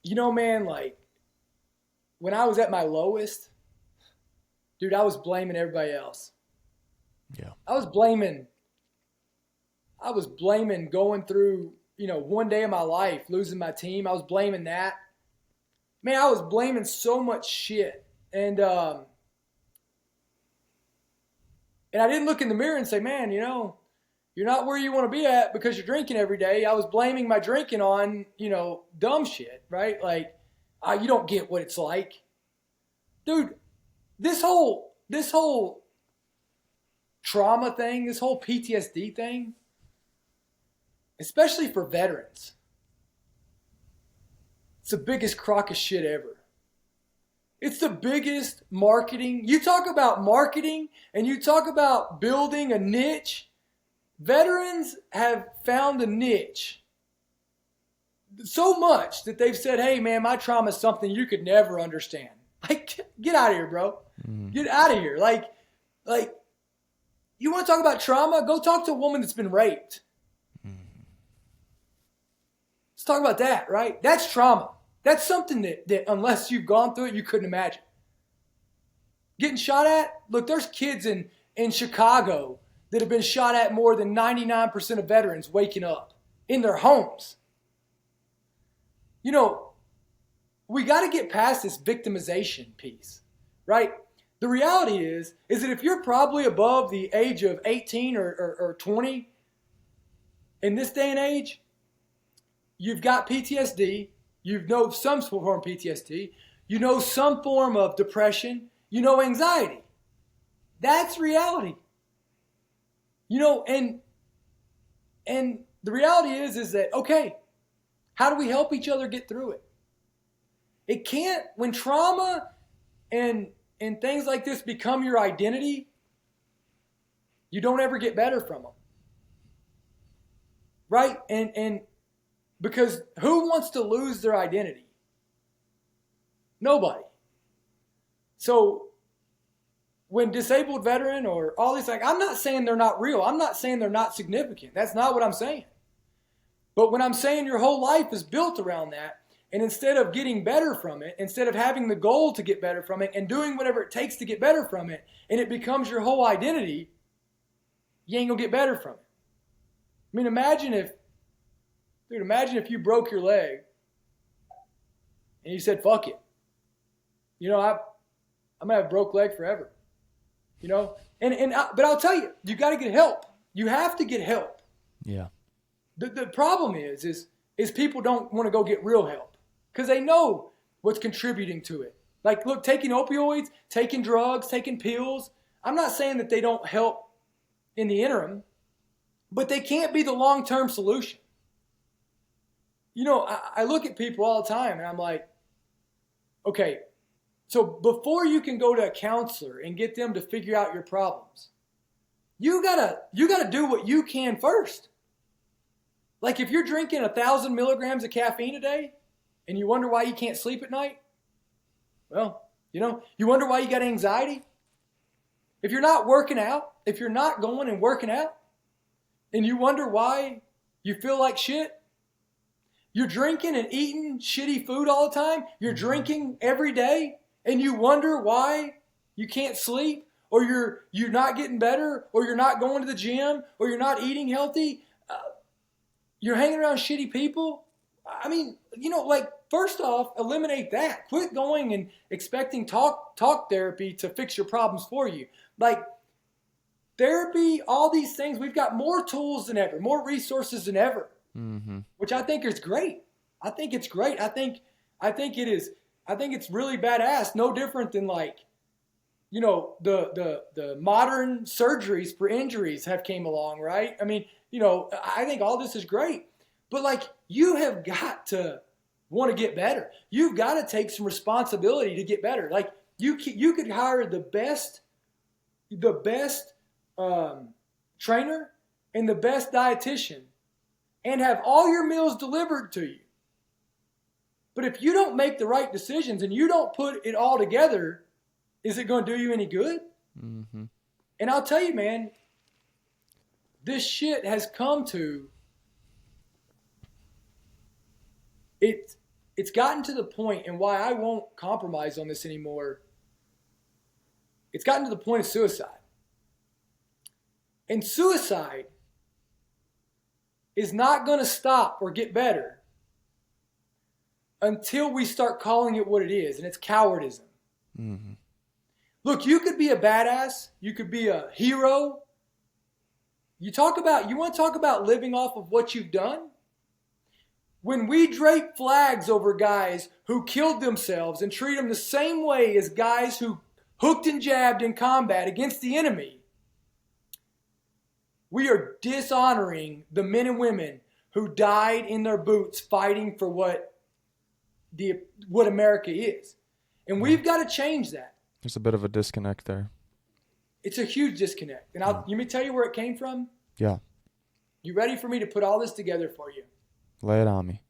know, man, like, when I was at my lowest, dude, I was blaming everybody else. Yeah. I was blaming going through, one day of my life, losing my team. I was blaming that. Man, I was blaming so much shit. And I didn't look in the mirror and say, man, you're not where you want to be at because you're drinking every day. I was blaming my drinking on, dumb shit, right? Like, you don't get what it's like. Dude, this whole trauma thing, this whole PTSD thing, especially for veterans, it's the biggest crock of shit ever. It's the biggest marketing. You talk about marketing and you talk about building a niche. Veterans have found a niche so much that they've said, hey, man, my trauma is something you could never understand. Like, get out of here, bro. Get out of here. Like, you want to talk about trauma? Go talk to a woman that's been raped. Let's talk about that, right? That's trauma. That's something that unless you've gone through it, you couldn't imagine. Getting shot at? Look, there's kids in Chicago that have been shot at more than 99% of veterans waking up in their homes. You know, we got to get past this victimization piece, right? The reality is that if you're probably above the age of 18 or 20 in this day and age, you've got PTSD, you know some form of PTSD, you know some form of depression, you know anxiety. That's reality. You know, and the reality is that, okay, how do we help each other get through it? It can't, when trauma and things like this become your identity, you don't ever get better from them. Right? And because who wants to lose their identity? Nobody. So when disabled veteran or all this, like, I'm not saying they're not real. I'm not saying they're not significant. That's not what I'm saying. But when I'm saying your whole life is built around that, and instead of getting better from it, instead of having the goal to get better from it and doing whatever it takes to get better from it, and it becomes your whole identity, you ain't gonna get better from it. I mean, imagine if you broke your leg and you said, fuck it. You know, I'm gonna have a broke leg forever. You know? But I'll tell you, you gotta get help. You have to get help. Yeah. The problem is people don't want to go get real help because they know what's contributing to it. Like, look, taking opioids, taking drugs, taking pills. I'm not saying that they don't help in the interim, but they can't be the long-term solution. You know, I look at people all the time and I'm like, okay, so before you can go to a counselor and get them to figure out your problems, you gotta do what you can first. Like, if you're drinking 1,000 milligrams of caffeine a day and you wonder why you can't sleep at night, well, you know, you wonder why you got anxiety. If you're not working out, if you're not going and working out, and you wonder why you feel like shit, you're drinking and eating shitty food all the time, you're drinking every day, and you wonder why you can't sleep, or you're not getting better, or you're not going to the gym, or you're not eating healthy, you're hanging around shitty people. I mean, you know, like, first off, eliminate that. Quit going and expecting talk therapy to fix your problems for you. Like, therapy, all these things, we've got more tools than ever, more resources than ever, which I think is great. I think it's great. I think it is. I think it's really badass. No different than, like, you know, the modern surgeries for injuries have came along, right? I mean, you know, I think all this is great. But, like, you have got to want to get better. You've got to take some responsibility to get better. Like, you could hire the best trainer and the best dietitian and have all your meals delivered to you. But if you don't make the right decisions and you don't put it all together, is it going to do you any good? Mm-hmm. And I'll tell you, man, this shit has come to, it's gotten to the point, and why I won't compromise on this anymore, it's gotten to the point of suicide. And suicide is not going to stop or get better until we start calling it what it is, and it's cowardism. Mm-hmm. Look, you could be a badass. You could be a hero. You want to talk about living off of what you've done? When we drape flags over guys who killed themselves and treat them the same way as guys who hooked and jabbed in combat against the enemy, we are dishonoring the men and women who died in their boots fighting for what America is. And we've got to change that. There's a bit of a disconnect there. It's a huge disconnect. And let me tell you where it came from? Yeah. You ready for me to put all this together for you? Lay it on me.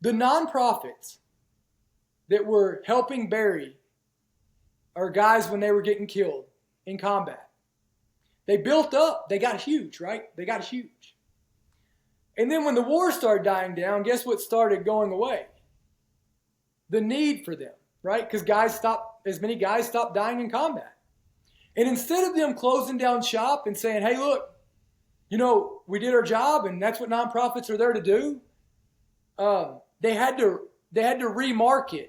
The nonprofits that were helping bury our guys when they were getting killed in combat, they built up. They got huge, right? They got huge. And then when the war started dying down, guess what started going away? The need for them, right? Because as many guys stopped dying in combat. And instead of them closing down shop and saying, hey, look, we did our job and that's what nonprofits are there to do, they had to remarket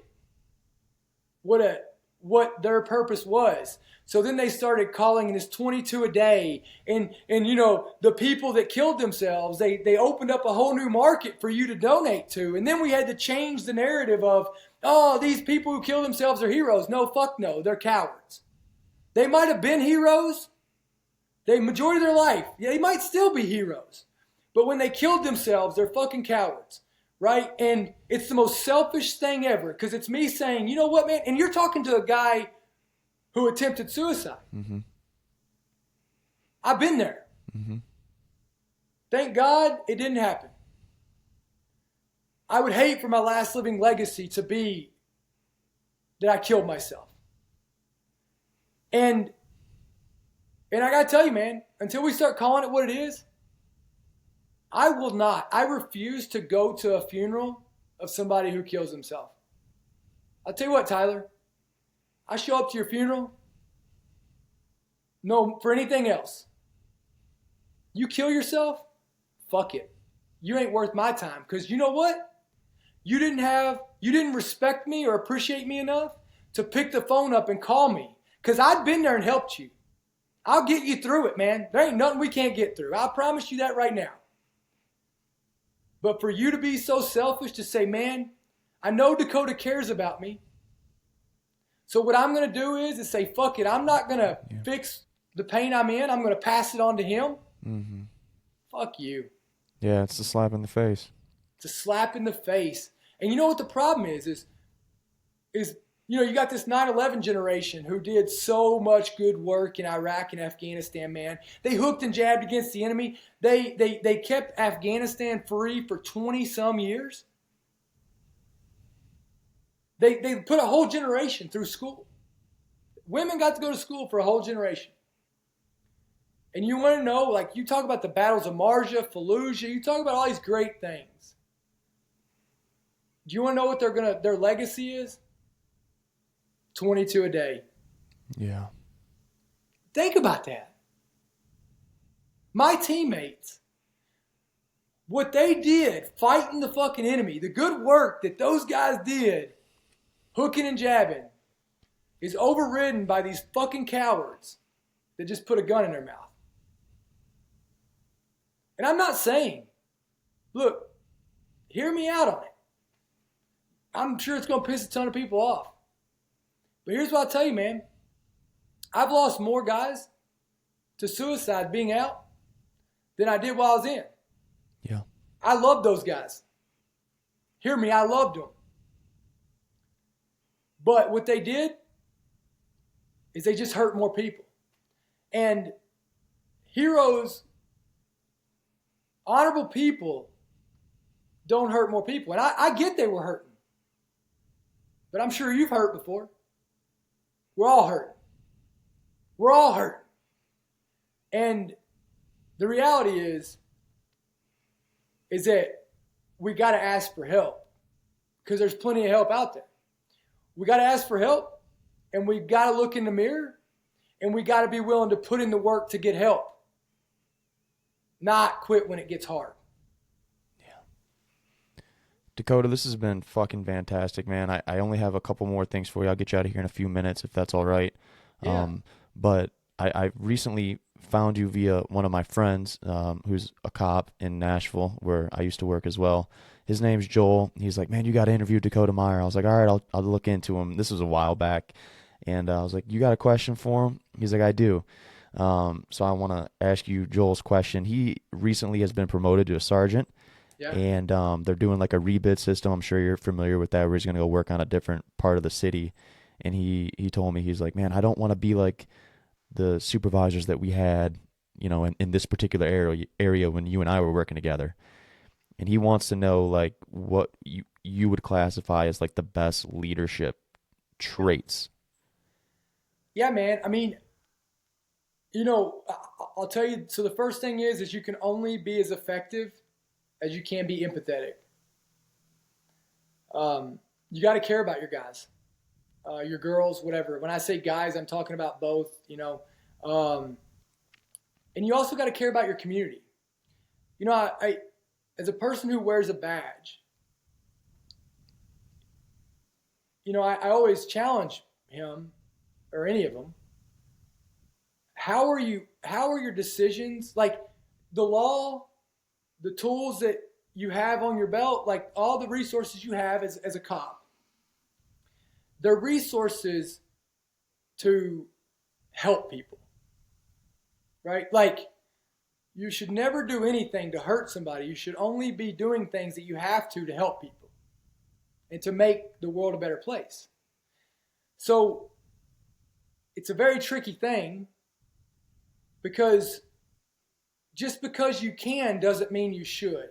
what their purpose was. So then they started calling this 22 a day. And the people that killed themselves, they opened up a whole new market for you to donate to. And then we had to change the narrative of, oh, these people who kill themselves are heroes. No, fuck no, they're cowards. They might have been heroes. The majority of their life, they might still be heroes. But when they killed themselves, they're fucking cowards, right? And it's the most selfish thing ever, because it's me saying, you know what, man? And you're talking to a guy who attempted suicide. Mm-hmm. I've been there. Mm-hmm. Thank God it didn't happen. I would hate for my last living legacy to be that I killed myself. And I got to tell you, man, until we start calling it what it is, I refuse to go to a funeral of somebody who kills himself. I'll tell you what, Tyler, I show up to your funeral, no, for anything else. You kill yourself, fuck it. You ain't worth my time, because you know what? You didn't respect me or appreciate me enough to pick the phone up and call me, because I'd been there and helped you. I'll get you through it, man. There ain't nothing we can't get through. I promise you that right now. But for you to be so selfish to say, man, I know Dakota cares about me. So what I'm going to do is say, fuck it. I'm not going to fix the pain I'm in. I'm going to pass it on to him. Mm-hmm. Fuck you. Yeah, it's a slap in the face. It's a slap in the face. And you know what the problem is you got this 9/11 generation who did so much good work in Iraq and Afghanistan, man. They hooked and jabbed against the enemy. They kept Afghanistan free for 20-some years. They put a whole generation through school. Women got to go to school for a whole generation. And you want to know, like, you talk about the battles of Marja, Fallujah, you talk about all these great things. Do you want to know what their legacy is? 22 a day. Yeah. Think about that. My teammates, what they did fighting the fucking enemy, the good work that those guys did, hooking and jabbing, is overridden by these fucking cowards that just put a gun in their mouth. And I'm not saying, look, hear me out on it. I'm sure it's going to piss a ton of people off. But here's what I'll tell you, man. I've lost more guys to suicide being out than I did while I was in. Yeah. I love those guys. Hear me, I loved them. But what they did is they just hurt more people. And heroes, honorable people, don't hurt more people. And I get they were hurting. But I'm sure you've hurt before. We're all hurt. We're all hurt. And the reality is that we got to ask for help, because there's plenty of help out there. We got to ask for help, and we got to look in the mirror, and we got to be willing to put in the work to get help, not quit when it gets hard. Dakota, this has been fucking fantastic, man. I only have a couple more things for you. I'll get you out of here in a few minutes if that's all right. Yeah. But I recently found you via one of my friends who's a cop in Nashville where I used to work as well. His name's Joel. He's like, man, you got to interview Dakota Meyer. I was like, all right, I'll look into him. This was a while back. And I was like, you got a question for him? He's like, I do. So I want to ask you Joel's question. He recently has been promoted to a sergeant. Yeah. And they're doing like a rebid system. I'm sure you're familiar with that, where he's going to go work on a different part of the city. And he told me, he's like, man, I don't want to be like the supervisors that we had, in this particular area when you and I were working together. and he wants to know like what you would classify as like the best leadership traits. Yeah, man. I mean, I'll tell you. So the first thing is you can only be as effective as you can be empathetic. You got to care about your guys, your girls, whatever. When I say guys, I'm talking about both. And you also got to care about your community. I as a person who wears a badge, I always challenge him or any of them. How are your decisions, like the law, the tools that you have on your belt, like all the resources you have as a cop, they're resources to help people, right? Like, you should never do anything to hurt somebody. You should only be doing things that you have to help people and to make the world a better place. So it's a very tricky thing, because just because you can doesn't mean you should.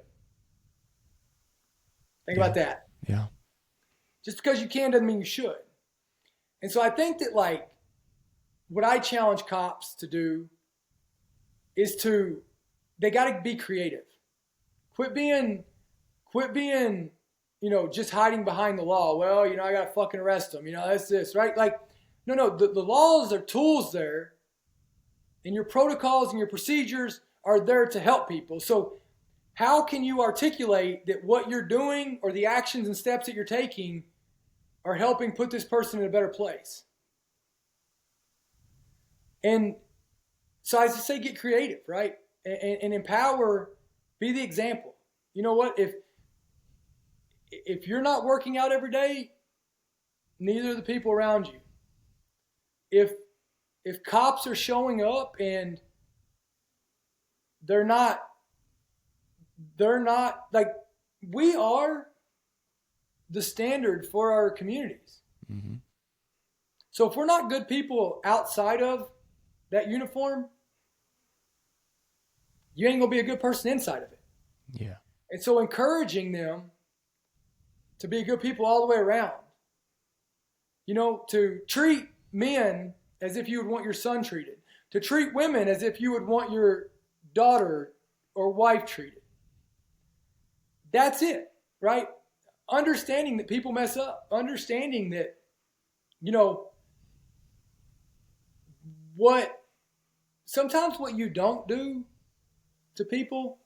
Think about that. Yeah. Just because you can doesn't mean you should. And so I think that, like, what I challenge cops to do is they got to be creative. Quit being, just hiding behind the law. Well, I got to fucking arrest them. That's this, right? Like, no, the laws are tools there, and your protocols and your procedures are there to help people. So how can you articulate that what you're doing or the actions and steps that you're taking are helping put this person in a better place? And so I just say, get creative, right? And empower, be the example. You know what? If you're not working out every day, neither are the people around you. If cops are showing up and they're not like, we are the standard for our communities. Mm-hmm. So if we're not good people outside of that uniform, you ain't gonna be a good person inside of it. Yeah. And so encouraging them to be good people all the way around, to treat men as if you would want your son treated, to treat women as if you would want your daughter or wife treated. That's it, right? Understanding that people mess up, understanding that, sometimes what you don't do to people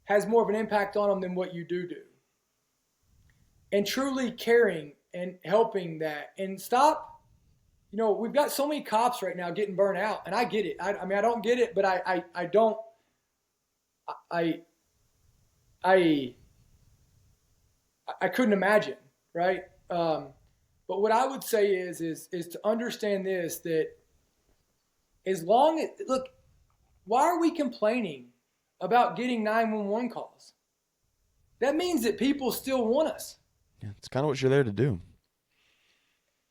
has more of an impact on them than what you do. And truly caring and helping that, and stop. We've got so many cops right now getting burnt out, and I get it. I mean, I don't get it, but I don't. I couldn't imagine, right? But what I would say is to understand this, that as long as, look, why are we complaining about getting 911 calls? That means that people still want us. Yeah, it's kind of what you're there to do.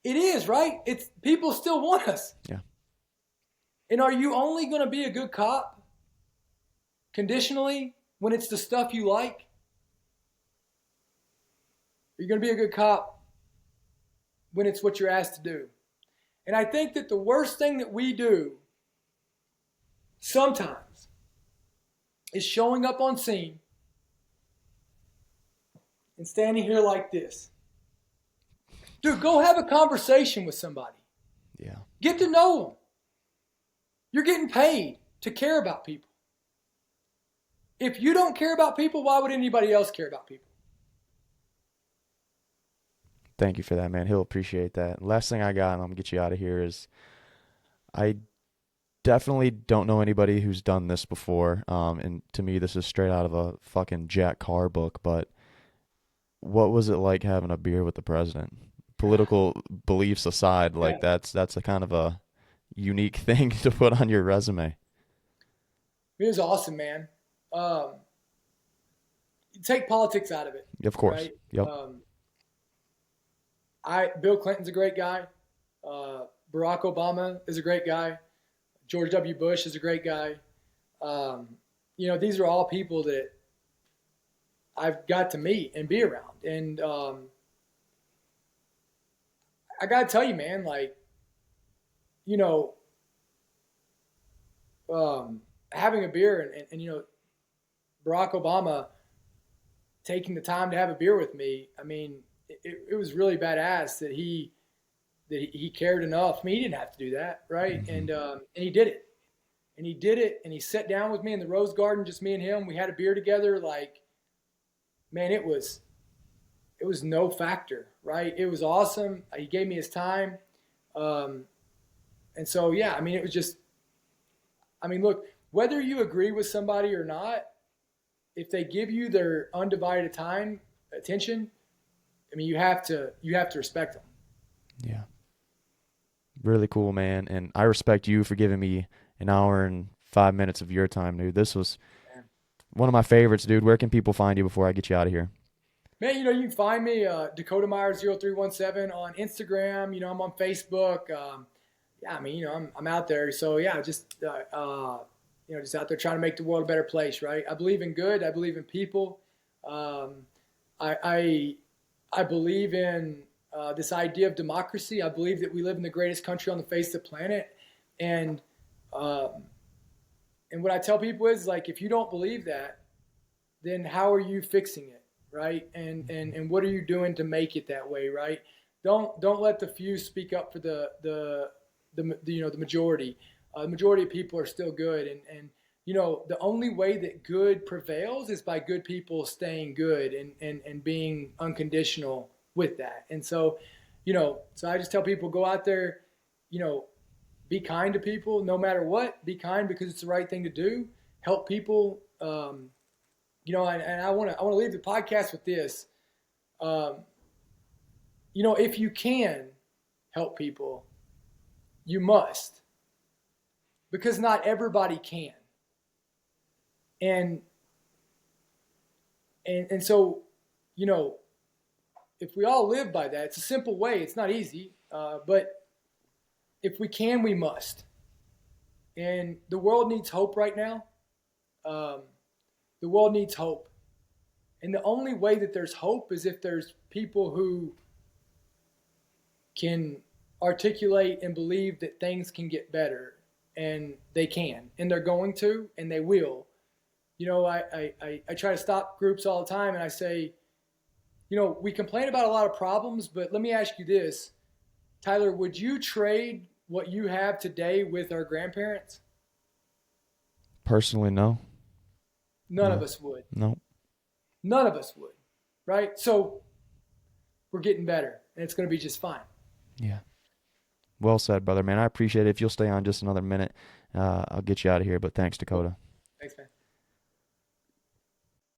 It is, right? It's people still want us. Yeah. And are you only going to be a good cop conditionally when it's the stuff you like? Are you going to be a good cop when it's what you're asked to do? And I think that the worst thing that we do sometimes is showing up on scene and standing here like this. Dude, go have a conversation with somebody. Yeah. Get to know them. You're getting paid to care about people. If you don't care about people, why would anybody else care about people? Thank you for that, man. He'll appreciate that. Last thing I got, and I'm going to get you out of here, is I definitely don't know anybody who's done this before. And to me, this is straight out of a fucking Jack Carr book. But what was it like having a beer with the president? Political beliefs aside, like that's a kind of a unique thing to put on your resume. It was awesome, man. Take politics out of it. Of course. Right? Yep. Bill Clinton's a great guy. Barack Obama is a great guy. George W. Bush is a great guy. These are all people that I've got to meet and be around. And I got to tell you, man, like, you know, having a beer and, Barack Obama taking the time to have a beer with me, I mean, it was really badass that he cared enough. I mean, he didn't have to do that, right? Mm-hmm. And he did it. And he did it, and he sat down with me in the Rose Garden, just me and him. We had a beer together. Like, man, it was no factor, right? It was awesome. He gave me his time. And so, yeah, I mean, it was just, I mean, look, whether you agree with somebody or not, if they give you their undivided time, attention, I mean, you have to respect them. Yeah. Really cool, man. And I respect you for giving me an hour and 5 minutes of your time, dude. This was one of my favorites, dude. Where can people find you before I get you out of here? Man, you can find me, Dakota Meyer 0317 on Instagram. I'm on Facebook. Yeah, I mean, I'm out there. So yeah, just just out there trying to make the world a better place, right? I believe in good. I believe in people. I believe in this idea of democracy. I believe that we live in the greatest country on the face of the planet, and what I tell people is, like, if you don't believe that, then how are you fixing it, right? And what are you doing to make it that way, right? Don't let the few speak up for the majority. The majority of people are still good, and the only way that good prevails is by good people staying good and being unconditional with that. And so, so I just tell people, go out there, be kind to people no matter what. Be kind because it's the right thing to do. Help people. And I want to leave the podcast with this. If you can help people, you must, because not everybody can. And so, if we all live by that, it's a simple way. It's not easy, but if we can, we must. And the world needs hope right now. The world needs hope. And the only way that there's hope is if there's people who can articulate and believe that things can get better. And they can. And they're going to, and they will. I try to stop groups all the time, and I say, we complain about a lot of problems, but let me ask you this. Tyler, would you trade what you have today with our grandparents? Personally, no. None of us would. No. None of us would, right? So we're getting better, and it's going to be just fine. Yeah. Well said, brother, man. I appreciate it. If you'll stay on just another minute, I'll get you out of here, but thanks, Dakota. Thanks, man.